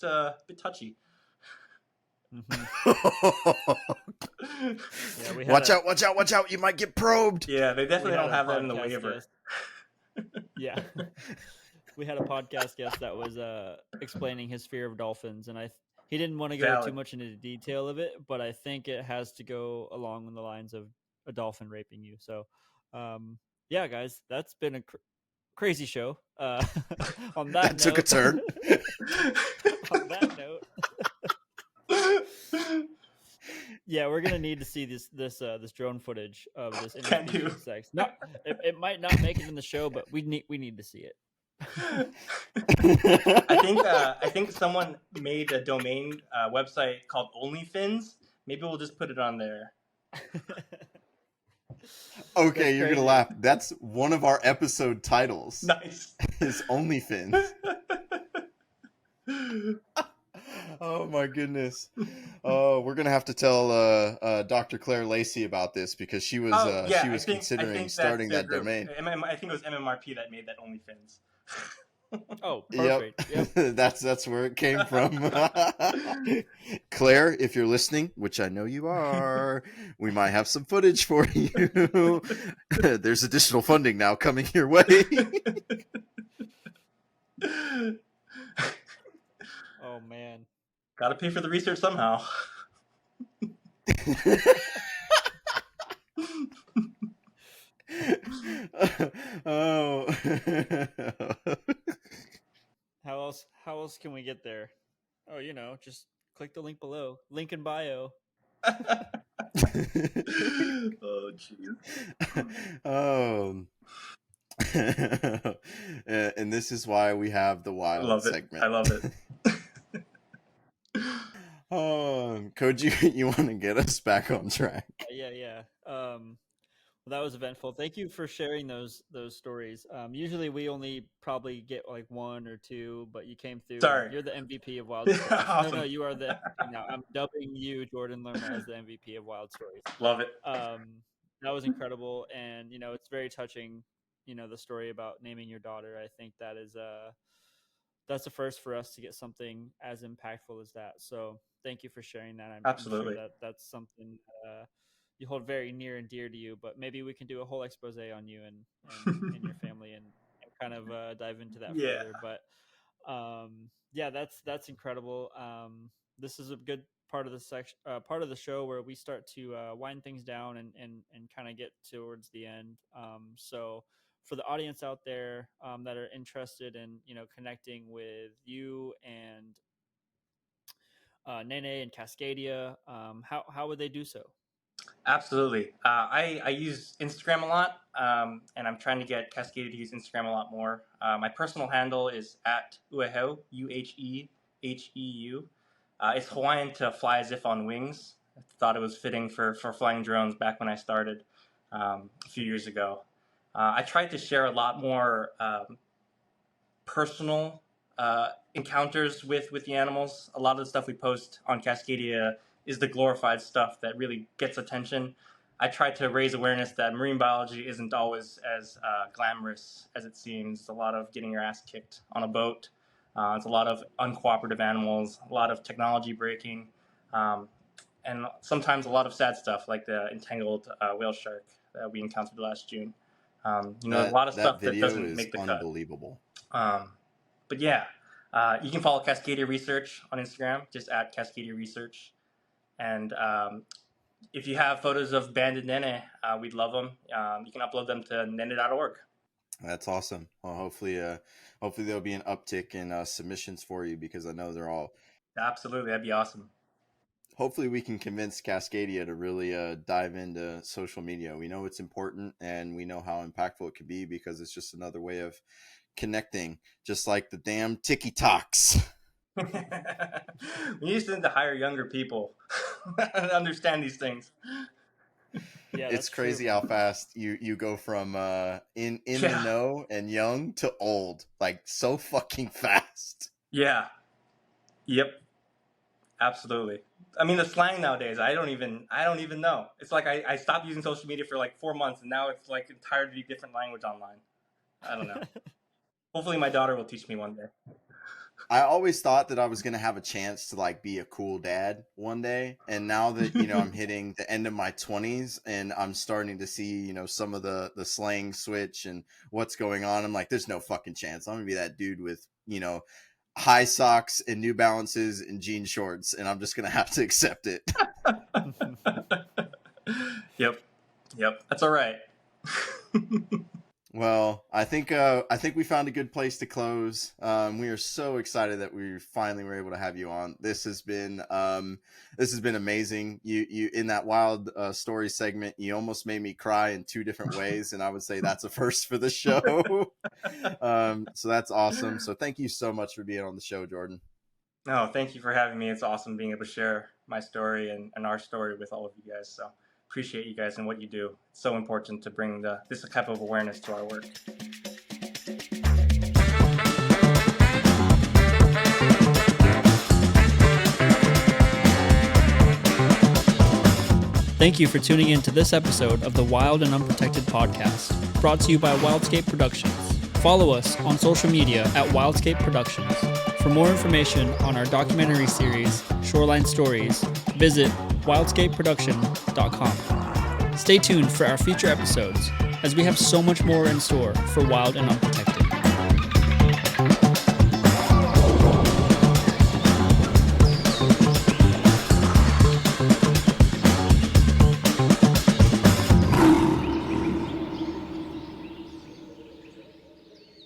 touchy. Yeah, watch out! You might get probed. Yeah, they definitely don't have that in the waiver. Yeah, we had a podcast guest that was explaining his fear of dolphins, and he didn't want to go too much into the detail of it, but I think it has to go along the lines of a dolphin raping you. So, yeah, guys, that's been a crazy show. On that note, took a turn. On that note. Yeah, we're gonna need to see this drone footage of this interspecies sex. No, it might not make it in the show, but we need to see it. I think someone made a domain website called OnlyFins. Maybe we'll just put it on there. Okay, you're crazy. gonna laugh. That's one of our episode titles. Nice. Is OnlyFins. Oh my goodness. Oh, we're gonna have to tell Dr. Claire Lacey about this because she was Yeah, she was I considering think starting that's their that group. domain. I think it was MMRP that made that OnlyFins. Oh, perfect. Yep. Yep. That's where it came from. Claire, if you're listening, which I know you are, we might have some footage for you. There's additional funding now coming your way. Oh man. Gotta pay for the research somehow. Oh. How else can we get there? Oh, just click the link below. Link in bio. Oh jeez. And this is why we have the I wild love it. segment. I love it. Koji, you want to get us back on track? Yeah. Well, that was eventful. Thank you for sharing those stories. Usually we only probably get like one or two, but you came through. Sorry. You're the MVP of Wild Stories. Awesome. No, you are the MVP now. I'm dubbing you, Jordan Lerma, as the MVP of Wild Stories. Love it. That was incredible, and it's very touching. The story about naming your daughter. I think that is that's a first for us to get something as impactful as that. So thank you for sharing that. I'm Absolutely. sure that's something you hold very near and dear to you. But maybe we can do a whole expose on you and your family and kind of dive into that further. But yeah, that's incredible. This is a good part of the part of the show where we start to wind things down and kind of get towards the end. So for the audience out there that are interested in connecting with you and Nene and Cascadia, how would they do so? Absolutely. I use Instagram a lot, and I'm trying to get Cascadia to use Instagram a lot more. My personal handle is at Uheheu, Uheheu. It's Hawaiian to fly as if on wings. I thought it was fitting for flying drones back when I started a few years ago. I tried to share a lot more personal encounters with the animals. A lot of the stuff we post on Cascadia is the glorified stuff that really gets attention. I try to raise awareness that marine biology isn't always as glamorous as it seems. It's a lot of getting your ass kicked on a boat. It's a lot of uncooperative animals, a lot of technology breaking, and sometimes a lot of sad stuff like the entangled whale shark that we encountered last June. A lot of stuff that doesn't make the cut. Unbelievable. But yeah, you can follow Cascadia Research on Instagram, just at Cascadia Research. And if you have photos of banded nene, we'd love them. You can upload them to nene.org. That's awesome. Well, hopefully there'll be an uptick in submissions for you because I know they're all. Absolutely, that'd be awesome. Hopefully we can convince Cascadia to really dive into social media. We know it's important and we know how impactful it could be because it's just another way of connecting, just like the damn TikToks. We used to hire younger people and understand these things. Yeah, it's crazy how fast you go from in the know and young to old, like so fucking fast. Yeah. Yep. Absolutely. I mean, the slang nowadays, I don't even know. It's like I stopped using social media for like 4 months, and now it's like entirely different language online. I don't know. Hopefully my daughter will teach me one day. I always thought that I was going to have a chance to like be a cool dad one day. And now that, I'm hitting the end of my 20s and I'm starting to see, some of the slang switch and what's going on. I'm like, there's no fucking chance. I'm going to be that dude with, high socks and New Balances and jean shorts. And I'm just going to have to accept it. Yep. That's all right. Well, I think we found a good place to close. We are so excited that we finally were able to have you on. This has been amazing. You in that wild story segment, you almost made me cry in 2 different ways, and I would say that's a first for the show. So that's awesome. So thank you so much for being on the show, Jordan. No, thank you for having me. It's awesome being able to share my story and our story with all of you guys. So appreciate you guys and what you do. It's so important to bring this type of awareness to our work. Thank you for tuning in to this episode of the Wild and Unprotected podcast, brought to you by Wildscape Productions. Follow us on social media at Wildscape Productions. For more information on our documentary series, Shoreline Stories, visit wildscapeproduction.com. Stay tuned for our future episodes, as we have so much more in store for Wild and Unprotected.